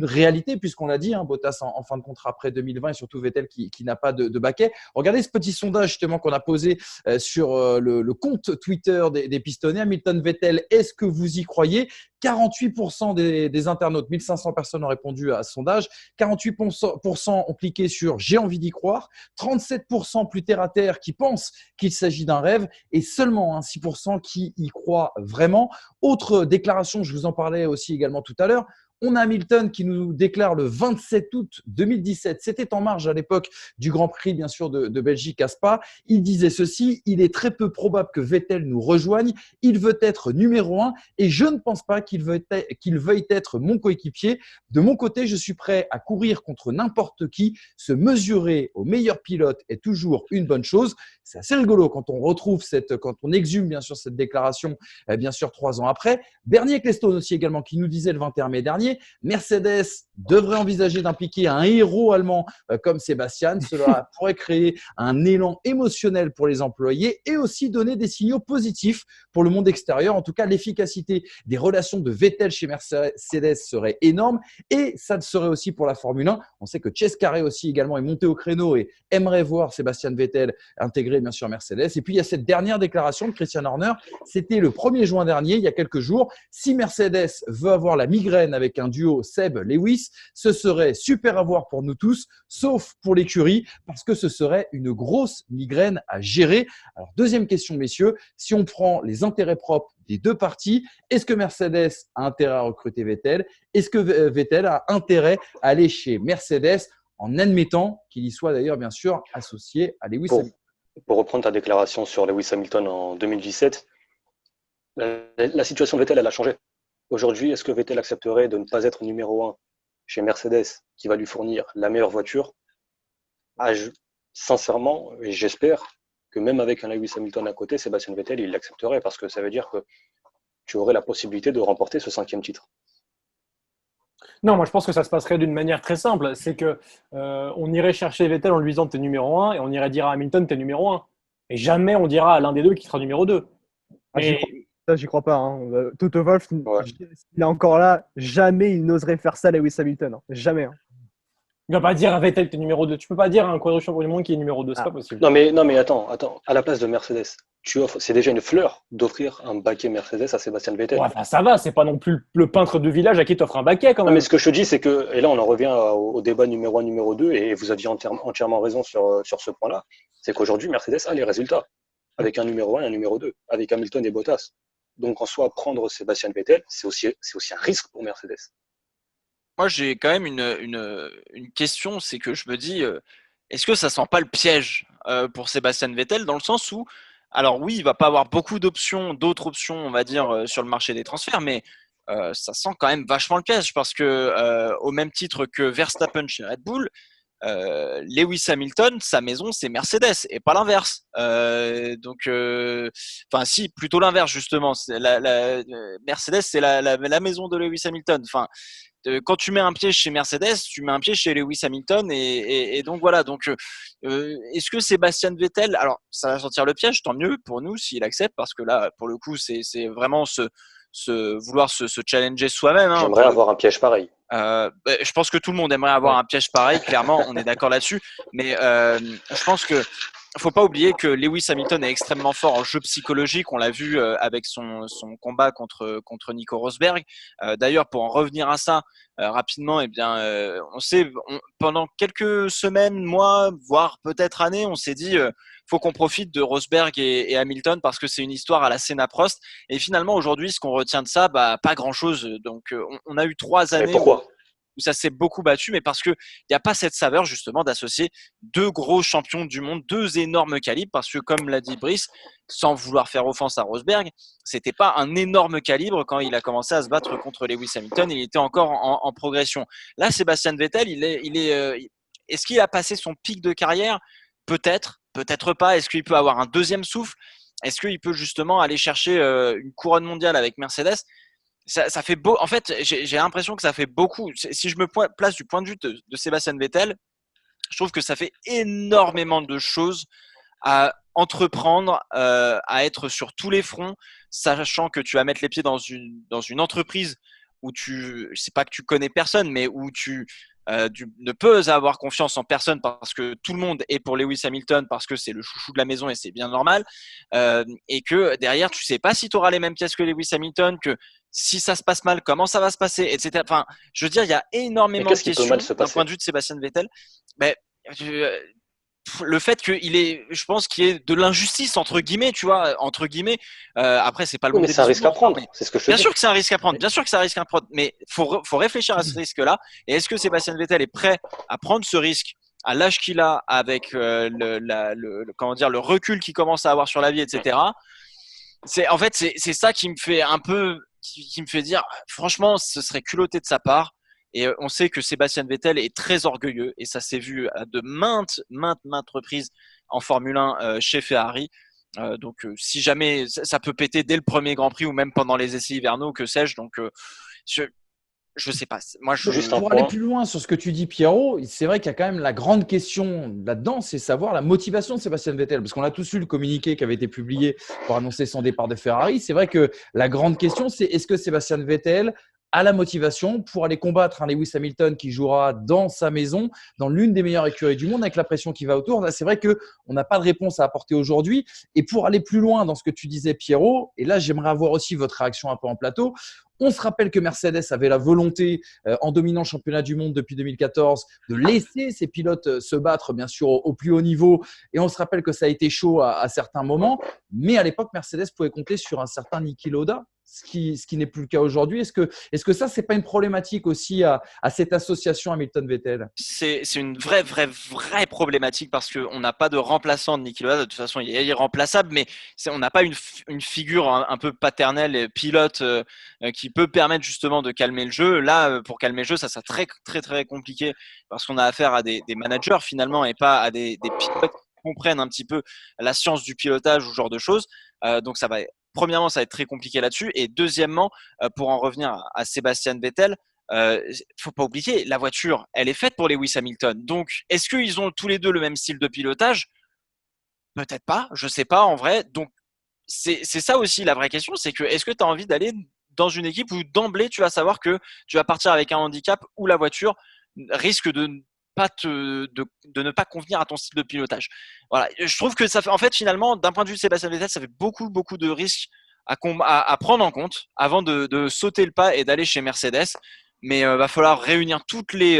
Speaker 1: réalité, puisqu'on l'a dit, hein, Bottas en fin de contrat après 2020, et surtout Vettel qui n'a pas de baquet. Regardez ce petit sondage justement qu'on a posé sur le compte Twitter des pistonnés. Hamilton, Vettel, est-ce que vous y croyez? 48% des internautes, 1500 personnes ont répondu à ce sondage. 48% ont cliqué sur « j'ai envie d'y croire ». 37% plus terre à terre qui pensent qu'il s'agit d'un rêve et seulement 6% qui y croient vraiment. Autre déclaration, je vous en parlais aussi également tout à l'heure, on a Hamilton qui nous déclare le 27 août 2017, c'était en marge à l'époque du Grand Prix bien sûr de Belgique à Spa, il disait ceci: il est très peu probable que Vettel nous rejoigne, il veut être numéro 1 et je ne pense pas qu'il veuille être mon coéquipier. De mon côté, je suis prêt à courir contre n'importe qui, se mesurer au meilleur pilote est toujours une bonne chose. C'est assez rigolo quand on retrouve quand on exhume bien sûr cette déclaration bien sûr 3 ans après. Bernie Ecclestone aussi également qui nous disait le 21 mai dernier, Mercedes devrait envisager d'impliquer un héros allemand comme Sébastien. Cela pourrait créer un élan émotionnel pour les employés et aussi donner des signaux positifs pour le monde extérieur. En tout cas, l'efficacité des relations de Vettel chez Mercedes serait énorme et ça le serait aussi pour la Formule 1. On sait que Chase Carey aussi également est monté au créneau et aimerait voir Sébastien Vettel intégrer bien sûr Mercedes. Et puis, il y a cette dernière déclaration de Christian Horner. C'était le 1er juin dernier, il y a quelques jours. Si Mercedes veut avoir la migraine avec un duo Seb-Lewis, ce serait super à voir pour nous tous, sauf pour l'écurie, parce que ce serait une grosse migraine à gérer. Alors, deuxième question, messieurs, si on prend les intérêts propres des deux parties, est-ce que Mercedes a intérêt à recruter Vettel? Est-ce que Vettel a intérêt à aller chez Mercedes en admettant qu'il y soit d'ailleurs bien sûr associé à Lewis Hamilton?
Speaker 5: Pour reprendre ta déclaration sur Lewis Hamilton en 2017, la situation de Vettel, elle a changé. Aujourd'hui, est-ce que Vettel accepterait de ne pas être numéro 1 chez Mercedes, qui va lui fournir la meilleure voiture? Sincèrement, et j'espère que même avec un Lewis Hamilton à côté, Sébastien Vettel, il l'accepterait, parce que ça veut dire que tu aurais la possibilité de remporter ce 5e titre.
Speaker 3: Non, moi je pense que ça se passerait d'une manière très simple. C'est que on irait chercher Vettel en lui disant t'es numéro 1 et on irait dire à Hamilton t'es numéro 1. Et jamais on dira à l'un des deux qui sera numéro 2.
Speaker 2: J'y crois pas. Hein. Toto Wolff, il est encore là. Jamais il n'oserait faire ça, Lewis Hamilton. Hein. Jamais. Hein.
Speaker 3: Tu vas pas dire à Vettel que t'es numéro 2. Tu peux pas dire à un quadruple champion du monde qui est numéro 2. C'est
Speaker 2: Ah.
Speaker 3: pas possible.
Speaker 5: Non, mais attends. À la place de Mercedes, c'est déjà une fleur d'offrir un baquet Mercedes à Sébastien Vettel.
Speaker 3: Ouais, enfin, ça va, c'est pas non plus le peintre de village à qui t'offre un baquet quand
Speaker 5: Non,
Speaker 3: même.
Speaker 5: mais ce que je te dis, c'est que, et là on en revient au débat numéro 1, numéro 2, et vous aviez entièrement raison sur ce point-là, c'est qu'aujourd'hui Mercedes a les résultats, avec un numéro 1 et un numéro 2, avec Hamilton et Bottas. Donc en soi, prendre Sébastien Vettel, c'est aussi un risque pour Mercedes.
Speaker 4: Moi, j'ai quand même une question, c'est que je me dis, est-ce que ça sent pas le piège pour Sébastien Vettel, dans le sens où, alors oui, il va pas avoir beaucoup d'autres options, on va dire, sur le marché des transferts, mais ça sent quand même vachement le piège, parce que au même titre que Verstappen chez Red Bull, Lewis Hamilton, sa maison, c'est Mercedes et pas l'inverse. Enfin, si, plutôt l'inverse justement. Mercedes, c'est la maison de Lewis Hamilton. Enfin, quand tu mets un pied chez Mercedes, tu mets un pied chez Lewis Hamilton, et donc voilà. Donc, est-ce que Sébastien Vettel, alors ça va sortir le piège, tant mieux pour nous s'il accepte, parce que là, pour le coup, c'est vraiment vouloir se challenger soi-même. Hein,
Speaker 5: J'aimerais avoir un piège pareil.
Speaker 4: Je pense que tout le monde aimerait avoir un piège pareil, clairement, on est d'accord là-dessus. Mais je pense que faut pas oublier que Lewis Hamilton est extrêmement fort en jeu psychologique. On l'a vu avec son combat contre Nico Rosberg. D'ailleurs, pour en revenir à ça rapidement, eh bien, on sait, pendant quelques semaines, mois, voire peut-être années, on s'est dit faut qu'on profite de Rosberg et Hamilton, parce que c'est une histoire à la Senna Prost. Et finalement, aujourd'hui, ce qu'on retient de ça, bah, pas grand-chose. Donc, on a eu 3
Speaker 5: Mais
Speaker 4: années
Speaker 5: pourquoi?
Speaker 4: où ça s'est beaucoup battu, mais parce qu'il n'y a pas cette saveur justement d'associer deux gros champions du monde, deux énormes calibres, parce que comme l'a dit Brice, sans vouloir faire offense à Rosberg, c'était pas un énorme calibre quand il a commencé à se battre contre Lewis Hamilton, il était encore en progression. Là, Sébastien Vettel, est-ce qu'il a passé son pic de carrière? Peut-être, peut-être pas. Est-ce qu'il peut avoir un deuxième souffle? Est-ce qu'il peut justement aller chercher une couronne mondiale avec Mercedes? Ça fait beau. En fait, j'ai l'impression que ça fait beaucoup. Si je me place du point de vue de Sébastien Vettel, je trouve que ça fait énormément de choses à entreprendre, à être sur tous les fronts, sachant que tu vas mettre les pieds dans une entreprise où c'est pas que tu connais personne, mais où tu ne peux avoir confiance en personne, parce que tout le monde est pour Lewis Hamilton, parce que c'est le chouchou de la maison et c'est bien normal, et que derrière tu sais pas si tu auras les mêmes pièces que Lewis Hamilton, que si ça se passe mal, comment ça va se passer, etc. Enfin, je veux dire, il y a énormément de
Speaker 5: qu'est-ce qui peut
Speaker 4: questions
Speaker 5: mal se
Speaker 4: d'un
Speaker 5: passer?
Speaker 4: point de vue de Sébastien Vettel. Mais le fait je pense qu'il y ait de l'injustice entre guillemets, tu vois, entre guillemets. Après, c'est pas le
Speaker 5: Oui,
Speaker 4: monde
Speaker 5: mais
Speaker 4: des
Speaker 5: c'est un risque à
Speaker 4: bisounours,
Speaker 5: prendre,
Speaker 4: mais
Speaker 5: c'est ce que je te
Speaker 4: bien
Speaker 5: dis.
Speaker 4: sûr que c'est un risque à prendre. Bien sûr que c'est un risque à prendre, mais faut réfléchir à ce risque-là. Et est-ce que Sébastien Vettel est prêt à prendre ce risque à l'âge qu'il a, avec comment dire, le recul qu'il commence à avoir sur la vie, etc. En fait, c'est ça qui me fait un peu, qui me fait dire, franchement, ce serait culotté de sa part. Et on sait que Sébastien Vettel est très orgueilleux, et ça s'est vu à de maintes reprises en Formule 1 chez Ferrari. Donc, si jamais ça peut péter dès le premier Grand Prix ou même pendant les essais hivernaux, que sais-je. Donc, je sais pas. Moi,
Speaker 5: Juste un
Speaker 1: Pour aller
Speaker 5: point.
Speaker 1: plus loin sur ce que tu dis, Pierrot, c'est vrai qu'il y a quand même la grande question là-dedans, c'est savoir la motivation de Sébastien Vettel. Parce qu'on a tous eu le communiqué qui avait été publié pour annoncer son départ de Ferrari. C'est vrai que la grande question, c'est est-ce que Sébastien Vettel a la motivation pour aller combattre un Lewis Hamilton qui jouera dans sa maison, dans l'une des meilleures écuries du monde, avec la pression qui va autour. Là, c'est vrai qu'on n'a pas de réponse à apporter aujourd'hui. Et pour aller plus loin dans ce que tu disais, Pierrot, et là, j'aimerais avoir aussi votre réaction un peu en plateau. On se rappelle que Mercedes avait la volonté, en dominant le championnat du monde depuis 2014, de laisser ses pilotes se battre, bien sûr, au plus haut niveau. Et on se rappelle que ça a été chaud à certains moments. Mais à l'époque, Mercedes pouvait compter sur un certain Niki Lauda, ce qui n'est plus le cas aujourd'hui. Est-ce que ça, ce n'est pas une problématique aussi à cette association Hamilton-Vettel?
Speaker 4: c'est une vraie problématique, parce qu'on n'a pas de remplaçant de Niki Lauda. De toute façon, il est irremplaçable, mais on n'a pas une figure un peu paternelle et pilote qui peut permettre justement de calmer le jeu. Là, pour calmer le jeu, ça sera très compliqué, parce qu'on a affaire à des managers finalement, et pas à des pilotes qui comprennent un petit peu la science du pilotage ou ce genre de choses. Donc premièrement, ça va être très compliqué là-dessus. Et deuxièmement, pour en revenir à Sébastien Vettel, faut pas oublier, la voiture, elle est faite pour Lewis Hamilton. Donc, est-ce qu'ils ont tous les deux le même style de pilotage? Peut-être pas, je sais pas en vrai. Donc, c'est ça aussi la vraie question, c'est que est-ce que tu as envie d'aller dans une équipe où d'emblée tu vas savoir que tu vas partir avec un handicap, où la voiture risque de de ne pas convenir à ton style de pilotage. Voilà. Je trouve que ça fait, en fait, finalement, d'un point de vue de Sébastien Vettel, ça fait beaucoup, beaucoup de risques à prendre en compte avant de sauter le pas et d'aller chez Mercedes. Mais va falloir réunir toutes les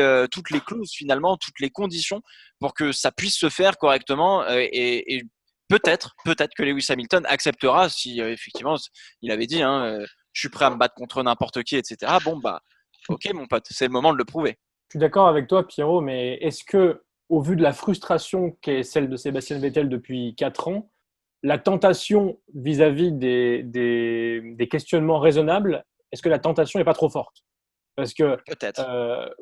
Speaker 4: clauses finalement, toutes les conditions pour que ça puisse se faire correctement et peut-être que Lewis Hamilton acceptera si effectivement il avait dit je suis prêt à me battre contre n'importe qui, etc. Bon bah ok mon pote, c'est le moment de le prouver.
Speaker 3: Je suis d'accord avec toi, Pierrot, mais est-ce que, au vu de la frustration qu'est celle de Sébastien Vettel depuis 4 ans, la tentation vis-à-vis des questionnements raisonnables, est-ce que la tentation n'est pas trop forte? Parce que
Speaker 4: Peut-être.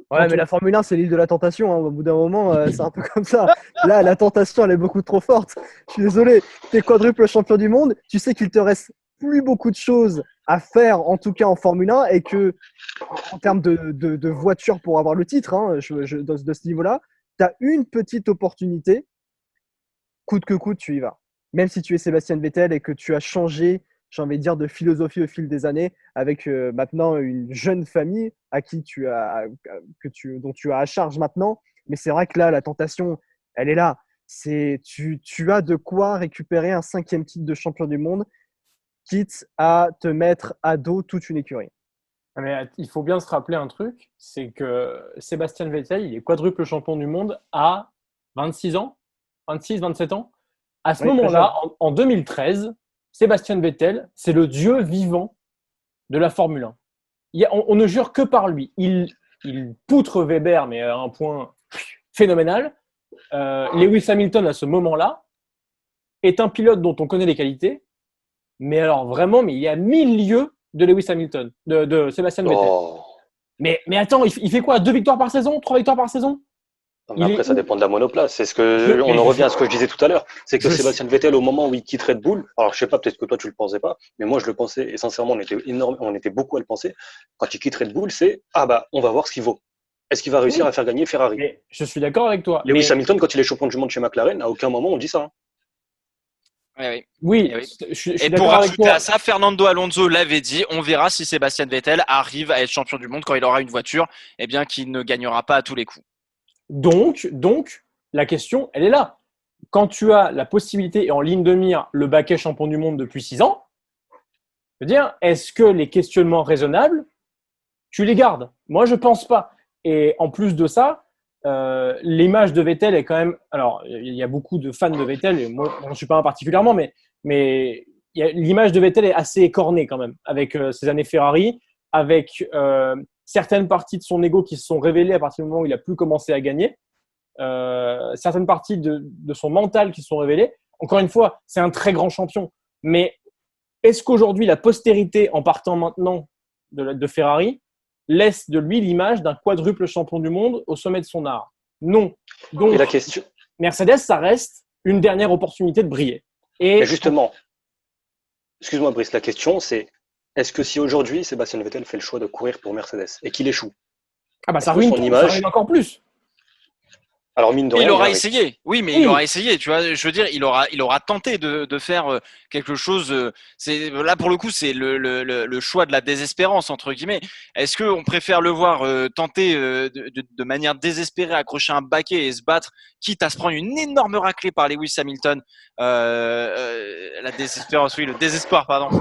Speaker 2: Ouais, mais la Formule 1, c'est l'île de la tentation. Hein. Au bout d'un moment, c'est un peu comme ça. Là, la tentation, elle est beaucoup trop forte. Je suis désolé. Tu es quadruple champion du monde. Tu sais qu'il te reste plus beaucoup de choses à faire, en tout cas en Formule 1, et que, en termes de voiture pour avoir le titre, de ce niveau-là, tu as une petite opportunité. Coûte que coûte, tu y vas. Même si tu es Sébastien Vettel et que tu as changé, j'ai envie de dire, de philosophie au fil des années, avec maintenant une jeune famille à qui dont tu as à charge maintenant. Mais c'est vrai que là, la tentation, elle est là. Tu as de quoi récupérer un 5e titre de champion du monde, quitte à te mettre à dos toute une écurie.
Speaker 3: Mais il faut bien se rappeler un truc, c'est que Sébastien Vettel, il est quadruple champion du monde à 26 ans, 26, 27 ans. À ce
Speaker 2: Oui,
Speaker 3: moment-là, en 2013, Sébastien Vettel, c'est le dieu vivant de la Formule 1. On ne jure que par lui. Il poutre Weber, mais à un point phénoménal. Lewis Hamilton, à ce moment-là, est un pilote dont on connaît les qualités, mais alors vraiment, mais il y a 1000 lieues de Lewis Hamilton, de Sébastien Vettel.
Speaker 5: Oh.
Speaker 3: Mais attends, il fait quoi? 2 victoires par saison? 3 victoires par saison?
Speaker 5: Non, mais après, ça dépend de la monoplace. C'est on en revient à ce que je disais tout à l'heure. C'est que Sébastien Vettel, au moment où il quitte Red Bull, alors je sais pas, peut-être que toi tu le pensais pas, mais moi je le pensais, et sincèrement, on était beaucoup à le penser. Quand il quitte Red Bull, c'est, on va voir ce qu'il vaut. Est-ce qu'il va réussir à faire gagner Ferrari?
Speaker 3: Mais je suis d'accord avec toi.
Speaker 5: Lewis Hamilton, quand il est champion du monde chez McLaren, à aucun moment on dit ça.
Speaker 3: Oui,
Speaker 4: Et oui.
Speaker 3: je suis
Speaker 4: Et
Speaker 3: d'accord
Speaker 4: pour
Speaker 3: avec
Speaker 4: ajouter
Speaker 3: toi.
Speaker 4: à ça, Fernando Alonso l'avait dit, on verra si Sébastien Vettel arrive à être champion du monde quand il aura une voiture, eh bien qu'il ne gagnera pas à tous les coups.
Speaker 3: Donc, la question, elle est là. Quand tu as la possibilité et en ligne de mire le baquet champion du monde depuis 6 ans, je veux dire, est-ce que les questionnements raisonnables, tu les gardes? Moi, je pense pas. Et en plus de ça, l'image de Vettel est quand même… Alors, il y a beaucoup de fans de Vettel, et moi, je ne suis pas un particulièrement, mais l'image de Vettel est assez écornée quand même, avec ses années Ferrari, avec certaines parties de son ego qui se sont révélées à partir du moment où il a plus commencé à gagner, certaines parties de son mental qui se sont révélées. Encore une fois, c'est un très grand champion, mais est-ce qu'aujourd'hui, la postérité, en partant maintenant de Ferrari, laisse de lui l'image d'un quadruple champion du monde au sommet de son art? Non. Donc,
Speaker 5: Et la question…
Speaker 3: Mercedes, ça reste une dernière opportunité de briller.
Speaker 5: Mais justement, excuse-moi Brice, la question c'est, est-ce que si aujourd'hui Sébastien Vettel fait le choix de courir pour Mercedes et qu'il échoue,
Speaker 3: ça
Speaker 5: que
Speaker 3: ruine
Speaker 5: son
Speaker 3: tout,
Speaker 5: image…
Speaker 3: ça ruine encore plus.
Speaker 5: Alors mine de rien,
Speaker 4: Il aura
Speaker 5: il
Speaker 4: essayé, oui, mais
Speaker 3: Oui.
Speaker 4: il aura essayé, tu vois. Je veux dire, il aura tenté de faire quelque chose. C'est là pour le coup, c'est le choix de la désespérance entre guillemets. Est-ce qu'on préfère le voir tenter de manière désespérée accrocher un baquet et se battre, quitte à se prendre une énorme raclée par Lewis Hamilton, la désespérance, oui, le désespoir, pardon.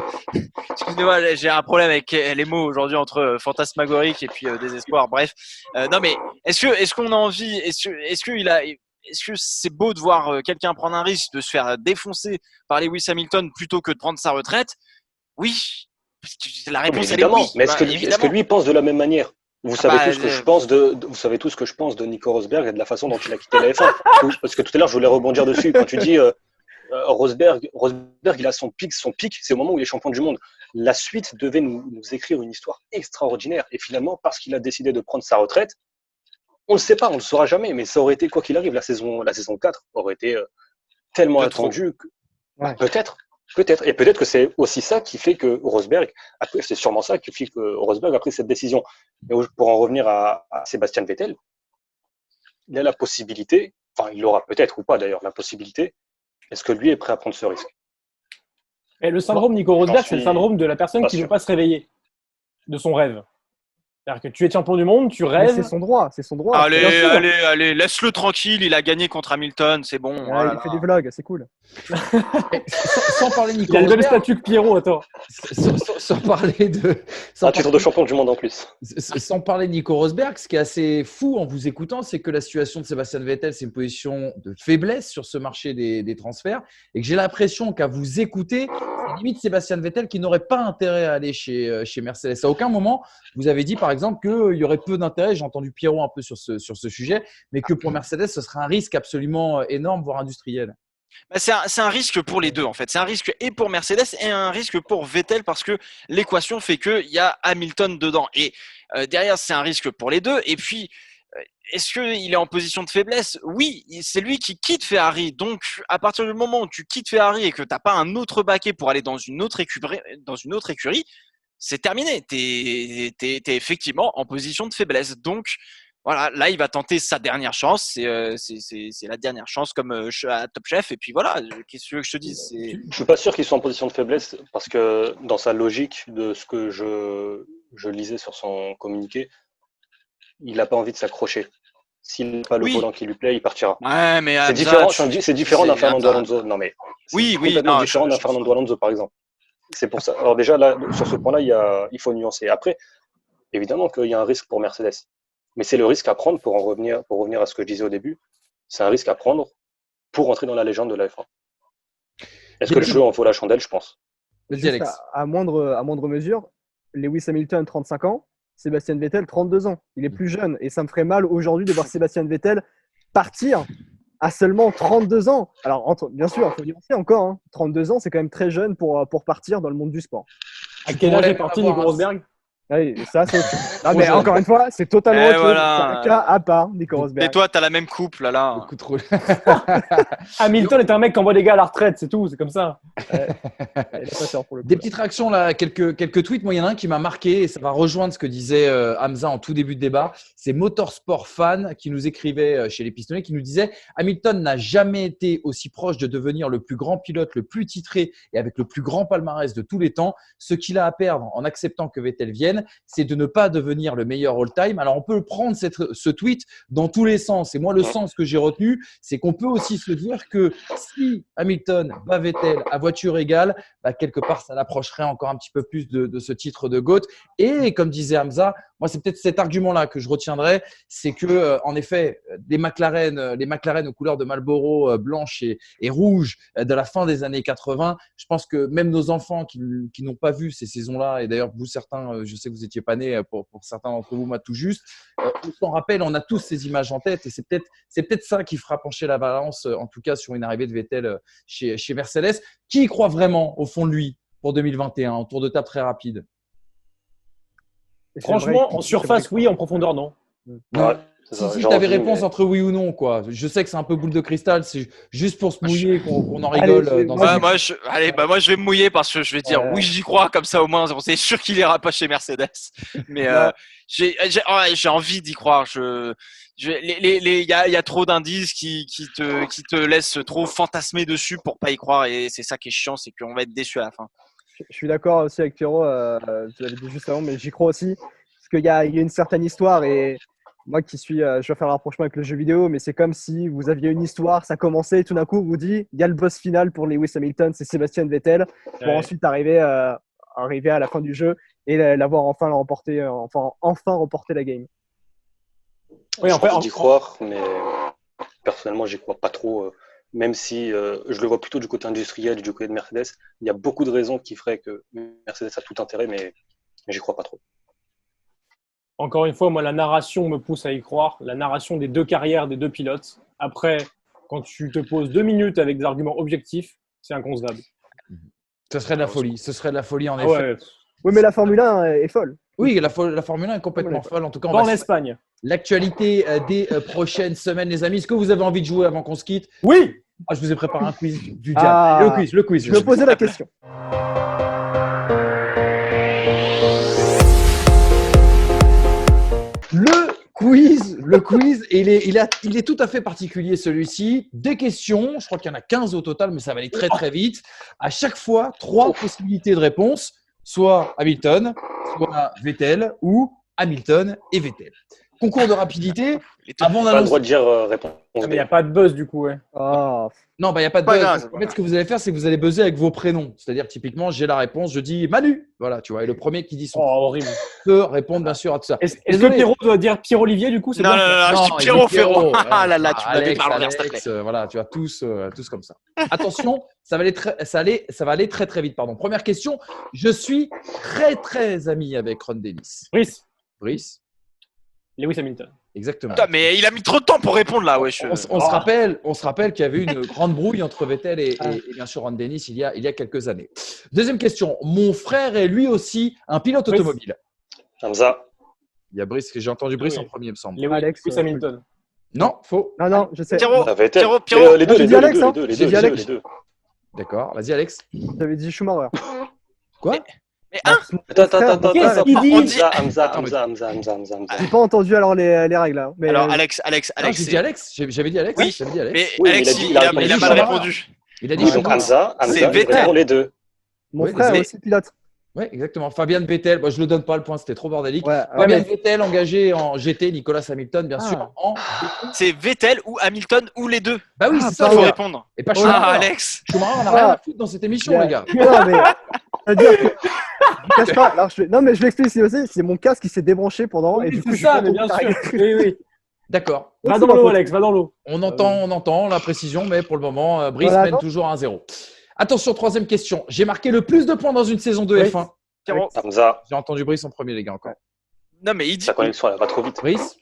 Speaker 4: Excusez-moi, j'ai un problème avec les mots aujourd'hui entre fantasmagorique et puis désespoir. Bref, non mais est-ce qu'on a envie, est-ce que c'est beau de voir quelqu'un prendre un risque de se faire défoncer par Lewis Hamilton plutôt que de prendre sa retraite? Oui, parce que la réponse elle est
Speaker 5: évidemment.
Speaker 4: oui.
Speaker 5: Mais est-ce que lui pense de la même manière? Vous savez tous ce que je pense vous savez tous ce que je pense de Nico Rosberg et de la façon dont il a quitté la F1. Parce que tout à l'heure je voulais rebondir dessus quand tu dis Rosberg, il a son pic, c'est au moment où il est champion du monde. La suite devait nous écrire une histoire extraordinaire. Et finalement, parce qu'il a décidé de prendre sa retraite, on ne le sait pas, on ne le saura jamais, mais ça aurait été, quoi qu'il arrive, la saison 4 aurait été tellement attendue que peut-être. Et peut-être que c'est aussi ça qui fait que Rosberg, c'est sûrement ça qui fait que Rosberg a pris cette décision. Mais pour en revenir à Sébastien Vettel, il a la possibilité, enfin il l'aura peut-être ou pas d'ailleurs, la possibilité, est-ce que lui est prêt à prendre ce risque?
Speaker 3: Et le syndrome Nico Rosberg, c'est le syndrome de la personne qui ne veut pas se réveiller de son rêve. C'est-à-dire que tu es champion du monde, tu
Speaker 2: Mais
Speaker 3: rêves.
Speaker 2: c'est son droit, c'est son droit.
Speaker 4: Allez,
Speaker 2: Bien sûr.
Speaker 4: allez, laisse-le tranquille. Il a gagné contre Hamilton, c'est bon.
Speaker 2: Ouais,
Speaker 4: Oh là
Speaker 2: il fait
Speaker 4: là.
Speaker 2: des vlogs, c'est cool.
Speaker 1: Et sans parler de Nico
Speaker 3: Il a le même
Speaker 1: Rosberg,
Speaker 3: statut que Pierrot, attends.
Speaker 1: sans parler de. Sans
Speaker 5: Un titre de champion du monde en plus.
Speaker 1: Sans parler de Nico Rosberg, ce qui est assez fou en vous écoutant, c'est que la situation de Sébastien Vettel, c'est une position de faiblesse sur ce marché des transferts et que j'ai l'impression qu'à vous écouter, c'est limite Sébastien Vettel qui n'aurait pas intérêt à aller chez Mercedes. À aucun moment, vous avez dit par exemple qu'il y aurait peu d'intérêt, j'ai entendu Pierrot un peu sur ce sujet, mais que pour Mercedes, ce serait un risque absolument énorme, voire industriel.
Speaker 4: Bah, c'est un risque pour les deux en fait. C'est un risque et pour Mercedes et un risque pour Vettel parce que l'équation fait qu'il y a Hamilton dedans. Et derrière, c'est un risque pour les deux. Et puis, est-ce qu'il est en position de faiblesse? Oui, c'est lui qui quitte Ferrari. Donc, à partir du moment où tu quittes Ferrari et que tu n'as pas un autre baquet pour aller dans une autre écurie, c'est terminé. Tu es effectivement en position de faiblesse. Donc, voilà, là, il va tenter sa dernière chance. C'est la dernière chance comme à Top Chef. Et puis voilà, qu'est-ce que tu veux que je te dise?
Speaker 5: Je suis pas sûr qu'il soit en position de faiblesse parce que dans sa logique de ce que je lisais sur son communiqué, il n'a pas envie de s'accrocher. S'il n'a pas le
Speaker 4: Oui.
Speaker 5: volant qui lui plaît, il partira.
Speaker 4: Ouais, mais
Speaker 5: C'est
Speaker 4: Hamza,
Speaker 5: différent,
Speaker 4: tu-
Speaker 5: c'est différent d'un
Speaker 4: c'est-
Speaker 5: Fernando
Speaker 4: Hamza.
Speaker 5: Alonso. Non mais c'est
Speaker 4: Oui, oui,
Speaker 5: complètement
Speaker 4: non,
Speaker 5: différent d'un Fernando Alonso par exemple. C'est pour ça. Alors déjà là, sur ce point-là, il faut nuancer. Après, évidemment qu'il y a un risque pour Mercedes, mais c'est le risque à prendre pour revenir à ce que je disais au début. C'est un risque à prendre pour entrer dans la légende de la F1. Est-ce que le jeu en vaut la chandelle? Je pense.
Speaker 1: Vas-y,
Speaker 2: Juste
Speaker 1: Alex.
Speaker 2: à moindre mesure, Lewis Hamilton, 35 ans, Sébastien Vettel, 32 ans. Il est plus jeune et ça me ferait mal aujourd'hui de voir Sébastien Vettel partir à seulement 32 ans. Alors, bien sûr, il faut nuancer encore. Hein. 32 ans, c'est quand même très jeune pour partir dans le monde du sport.
Speaker 3: À quel âge est parti Nico Rosberg?
Speaker 2: Ouais, ça, c'est autre chose. Non,
Speaker 1: Trop
Speaker 2: mais
Speaker 1: jeune.
Speaker 2: encore une fois, c'est totalement
Speaker 4: Eh
Speaker 2: autre chose.
Speaker 4: voilà.
Speaker 2: C'est un cas à part, Nico Rosberg.
Speaker 4: Et toi, t'as la même coupe là.
Speaker 1: Beaucoup trop.
Speaker 3: Hamilton est un mec qui envoie des gars à la retraite, c'est tout, c'est comme ça.
Speaker 2: Il a pas tort pour le coup.
Speaker 1: Des petites réactions là, quelques tweets. Moi, il y en a un qui m'a marqué et ça va rejoindre ce que disait Hamza en tout début de débat. C'est Motorsport Fan qui nous écrivait chez les Pistonnets, qui nous disait Hamilton n'a jamais été aussi proche de devenir le plus grand pilote, le plus titré et avec le plus grand palmarès de tous les temps. Ce qu'il a à perdre en acceptant que Vettel vienne, c'est de ne pas devenir le meilleur all-time. Alors, on peut prendre ce tweet dans tous les sens. Et moi, le sens que j'ai retenu, c'est qu'on peut aussi se dire que si Hamilton bat Vettel à voiture égale, bah, quelque part, ça l'approcherait encore un petit peu plus de ce titre de GOAT. Et comme disait Hamza, moi, c'est peut-être cet argument-là que je retiendrai, c'est que, en effet, les McLaren aux couleurs de Marlboro blanche et rouge de la fin des années 80, je pense que même nos enfants qui n'ont pas vu ces saisons-là, et d'ailleurs, vous certains, je sais que vous n'étiez pas nés, pour certains d'entre vous, moi tout juste, on s'en rappelle, on a tous ces images en tête et c'est peut-être ça qui fera pencher la balance, en tout cas sur une arrivée de Vettel chez Mercedes. Qui y croit vraiment au fond de lui pour 2021, en tour de table très rapide?
Speaker 2: Et c'est
Speaker 3: Franchement,
Speaker 2: vrai
Speaker 3: en
Speaker 2: que-
Speaker 3: surface, oui, en profondeur, non.
Speaker 5: Ouais, c'est ça.
Speaker 1: Si
Speaker 5: J'ai
Speaker 1: tu avais
Speaker 5: envie,
Speaker 1: réponse
Speaker 5: mais-
Speaker 1: entre oui ou non, quoi. Je sais que c'est un peu boule de cristal, c'est juste pour se mouiller qu'on en
Speaker 2: Allez,
Speaker 1: rigole.
Speaker 2: c'est-
Speaker 1: dans
Speaker 2: moi,
Speaker 1: un-
Speaker 4: Moi, je vais me mouiller parce que je vais dire oui, j'y crois, comme ça au moins, c'est sûr qu'il ira pas chez Mercedes. Mais j'ai envie d'y croire. Il y a trop d'indices qui te laissent trop fantasmer dessus pour pas y croire et c'est ça qui est chiant, c'est qu'on va être déçu à la fin.
Speaker 2: Je suis d'accord aussi avec Pierrot, tu l'avais dit juste avant, mais j'y crois aussi. Parce qu'il y a une certaine histoire et moi qui suis, je vais faire le rapprochement avec le jeu vidéo, mais c'est comme si vous aviez une histoire, ça commençait et tout d'un coup, on vous dit, il y a le boss final pour Lewis Hamilton, c'est Sébastien Vettel, pour
Speaker 3: Ouais.
Speaker 2: ensuite arriver à la fin du jeu et l'avoir enfin remporté la game.
Speaker 3: Oui,
Speaker 5: J'ai
Speaker 3: en fait,
Speaker 5: envie d'y croire, mais personnellement, j'y crois pas trop. Même si je le vois plutôt du côté industriel, du côté de Mercedes. Il y a beaucoup de raisons qui feraient que Mercedes a tout intérêt, mais j'y crois pas trop.
Speaker 3: encore une fois, moi, la narration me pousse à y croire. La narration des deux carrières des deux pilotes. Après, quand tu te poses 2 minutes avec des arguments objectifs, c'est inconcevable.
Speaker 1: Ce serait de la folie. Ce serait de la folie, en
Speaker 3: Ah
Speaker 1: effet.
Speaker 3: ouais,
Speaker 2: Oui, mais la Formule 1 est folle.
Speaker 1: Oui, la Formule 1 est complètement folle. En tout cas, on
Speaker 3: pas
Speaker 1: va
Speaker 3: en
Speaker 1: suivre
Speaker 3: Espagne.
Speaker 1: l'actualité des prochaines semaines, les amis. Est-ce que vous avez envie de jouer avant qu'on se quitte?
Speaker 3: Oui.
Speaker 1: Je vous ai préparé un quiz du diable.
Speaker 2: Ah.
Speaker 1: Le quiz.
Speaker 2: Je me posais la question.
Speaker 1: Le quiz, et il est tout à fait particulier celui-ci. Des questions, je crois qu'il y en a 15 au total, mais ça va aller très très vite. À chaque fois, 3 possibilités de réponse, soit Hamilton, soit Vettel ou Hamilton et Vettel. Concours de rapidité.
Speaker 4: Les deux.
Speaker 1: Avant
Speaker 5: Pas le
Speaker 1: d'annoncer.
Speaker 5: droit de dire réponse
Speaker 3: Ah, mais il
Speaker 5: B.
Speaker 3: n'y a pas de buzz du coup, ouais.
Speaker 2: Ah,
Speaker 1: Non, il n'y a pas de
Speaker 4: Pas
Speaker 1: buzz.
Speaker 4: grave.
Speaker 1: En fait, ce que vous allez faire, c'est que vous allez buzzer avec vos prénoms. C'est-à-dire, typiquement, j'ai la réponse, je dis Manu. Voilà, tu vois. Et le premier qui dit son
Speaker 3: Oh, horrible.
Speaker 1: peut répondre, bien sûr, à tout ça.
Speaker 3: Est-ce que
Speaker 1: Désolé.
Speaker 3: Pierrot doit dire Pierre-Olivier du coup? C'est
Speaker 4: Non, non,
Speaker 3: bien
Speaker 4: non,
Speaker 1: Non,
Speaker 4: je dis
Speaker 1: il
Speaker 4: Pierrot,
Speaker 1: dit Pierrot.
Speaker 4: Ferrand.
Speaker 1: Ouais.
Speaker 4: Ah là là, tu m'avais
Speaker 1: Alex,
Speaker 4: par l'envers, s'il te plaît.
Speaker 1: voilà, tu vois, tous comme ça. Attention, ça va aller très, très vite. Pardon. Première question. Je suis très, très ami avec Ron Dennis.
Speaker 3: Brice,
Speaker 1: Brice,
Speaker 3: Lewis Hamilton.
Speaker 1: exactement.
Speaker 4: Putain, mais il a mis trop de temps pour répondre là, wesh.
Speaker 1: On se rappelle qu'il y avait une grande brouille entre Vettel et bien sûr Ron Dennis il y a quelques années. Deuxième question. Mon frère est lui aussi un pilote
Speaker 3: Brice.
Speaker 1: automobile.
Speaker 5: Hamza.
Speaker 1: Il y a Brice, j'ai entendu Brice
Speaker 3: Oui.
Speaker 1: en premier, il me semble.
Speaker 2: Alex,
Speaker 3: Lewis Hamilton.
Speaker 1: Non, faux.
Speaker 2: non, je sais.
Speaker 4: Pierrot,
Speaker 5: Ah, Vettel.
Speaker 4: Pierrot, Pierrot.
Speaker 5: Les deux,
Speaker 2: J'ai
Speaker 5: les
Speaker 2: dit
Speaker 5: deux,
Speaker 2: Alex, hein.
Speaker 5: les
Speaker 2: J'ai
Speaker 5: deux,
Speaker 2: dit Alex.
Speaker 5: les deux.
Speaker 1: D'accord. Vas-y, Alex.
Speaker 2: J'avais dit Schumacher.
Speaker 1: Quoi?
Speaker 4: Mais
Speaker 5: Attends.
Speaker 3: Qu'est-ce qu'il dit?
Speaker 5: Hamza.
Speaker 2: J'ai pas entendu alors les règles là. Mais,
Speaker 4: Alors, Alex,
Speaker 1: Non, j'ai
Speaker 4: c'est-
Speaker 1: dit Alex. J'avais dit Alex.
Speaker 4: Oui,
Speaker 1: J'avais dit Alex.
Speaker 4: Mais
Speaker 5: Oui, mais
Speaker 4: Alex,
Speaker 5: il a dit-
Speaker 4: il
Speaker 5: il a
Speaker 4: a
Speaker 5: répondu
Speaker 4: mal
Speaker 1: Schumacher.
Speaker 4: répondu.
Speaker 1: Il a dit
Speaker 5: Oui, donc
Speaker 1: Schumacher.
Speaker 5: Hamza,
Speaker 4: C'est
Speaker 5: il
Speaker 4: Vettel.
Speaker 5: répond les deux.
Speaker 2: mon
Speaker 1: Oui,
Speaker 2: frère
Speaker 1: désolé.
Speaker 2: est aussi pilote.
Speaker 1: Oui, exactement. Fabien Vettel. Moi, je ne le donne pas le point, c'était trop bordélique.
Speaker 2: Ouais,
Speaker 1: Fabien
Speaker 3: mais-
Speaker 1: Vettel engagé en GT, Nicolas Hamilton, bien
Speaker 2: Ah.
Speaker 1: sûr. En...
Speaker 4: C'est Vettel ou Hamilton ou les deux.
Speaker 1: Bah oui,
Speaker 2: Ah,
Speaker 1: c'est ça.
Speaker 4: Il
Speaker 1: le
Speaker 4: faut
Speaker 1: gars.
Speaker 4: répondre.
Speaker 1: Et pas
Speaker 2: Oh,
Speaker 1: Schumacher.
Speaker 4: Ah, Alex.
Speaker 1: Schumacher, on n'a rien à foutre dans cette émission,
Speaker 2: Yeah.
Speaker 1: les gars.
Speaker 2: Non, mais c'est-à-dire que je cache pas. Alors, non, mais je l'explique aussi. C'est mon casque qui s'est débranché pendant et
Speaker 3: Oui,
Speaker 2: du coup,
Speaker 3: c'est
Speaker 2: je
Speaker 3: ça,
Speaker 2: suis
Speaker 3: mais bien
Speaker 2: pas
Speaker 3: sûr.
Speaker 2: tombé.
Speaker 3: Oui.
Speaker 1: D'accord.
Speaker 3: Va
Speaker 2: C'est
Speaker 3: dans
Speaker 2: ma
Speaker 3: l'eau,
Speaker 2: faute.
Speaker 3: Alex, va dans l'eau.
Speaker 1: On entend la précision, mais pour le moment, Brice
Speaker 2: Voilà,
Speaker 1: mène
Speaker 2: non.
Speaker 1: toujours 1-0. Attention, troisième question. J'ai marqué le plus de points dans une saison de
Speaker 3: Oui.
Speaker 1: F1.
Speaker 4: Pierrot.
Speaker 5: Hamza,
Speaker 1: J'ai entendu Brice en premier, les gars, encore.
Speaker 4: Non, mais il dit.
Speaker 5: sa connexion elle va trop vite.
Speaker 1: Brice?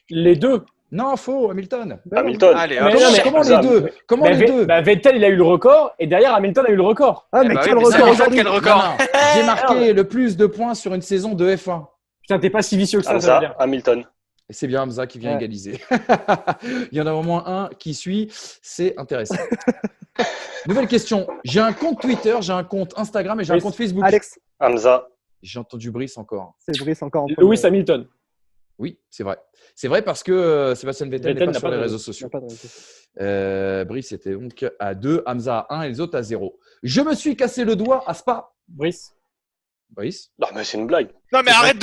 Speaker 3: Les deux.
Speaker 1: Non, faux, Hamilton.
Speaker 5: Hamilton.
Speaker 4: Allez,
Speaker 3: Mais
Speaker 4: hop.
Speaker 3: non, mais-
Speaker 1: Comment
Speaker 5: Hamza,
Speaker 1: les deux? Comment
Speaker 3: Bah,
Speaker 1: les deux?
Speaker 3: Vettel, il a eu le record et derrière Hamilton a eu le record.
Speaker 2: Ah,
Speaker 4: Eh
Speaker 2: mais
Speaker 4: bah oui,
Speaker 2: quel
Speaker 4: mais ça,
Speaker 2: record
Speaker 4: Hamilton,
Speaker 2: aujourd'hui.
Speaker 4: quel record.
Speaker 1: Non, non. J'ai marqué le plus de points sur une saison de F1.
Speaker 3: Putain, t'es pas si vicieux que ça, ça veut
Speaker 5: Hamza,
Speaker 3: dire.
Speaker 5: Hamilton.
Speaker 1: Et c'est bien Hamza qui vient
Speaker 2: Ouais.
Speaker 1: égaliser. Il y en a au moins un qui suit. C'est intéressant. Nouvelle question. J'ai un compte Twitter, j'ai un compte Instagram et j'ai un
Speaker 3: Brice.
Speaker 1: compte Facebook.
Speaker 2: Alex,
Speaker 5: Hamza,
Speaker 1: J'ai entendu Brice encore.
Speaker 2: c'est Brice encore en
Speaker 3: Lewis
Speaker 2: premier.
Speaker 3: Hamilton.
Speaker 1: Oui, c'est vrai. C'est vrai parce que Sébastien Vettel n'est
Speaker 3: Vettel
Speaker 1: pas
Speaker 3: n'a
Speaker 1: sur
Speaker 3: pas
Speaker 1: les
Speaker 3: de-
Speaker 1: réseaux
Speaker 2: Il y a
Speaker 1: sociaux.
Speaker 2: pas de réponse.
Speaker 1: Brice était donc à 2, Hamza à 1 et les autres à 0. Je me suis cassé le doigt à Spa.
Speaker 3: Brice.
Speaker 1: Brice.
Speaker 5: non mais c'est une blague.
Speaker 4: Non, mais arrête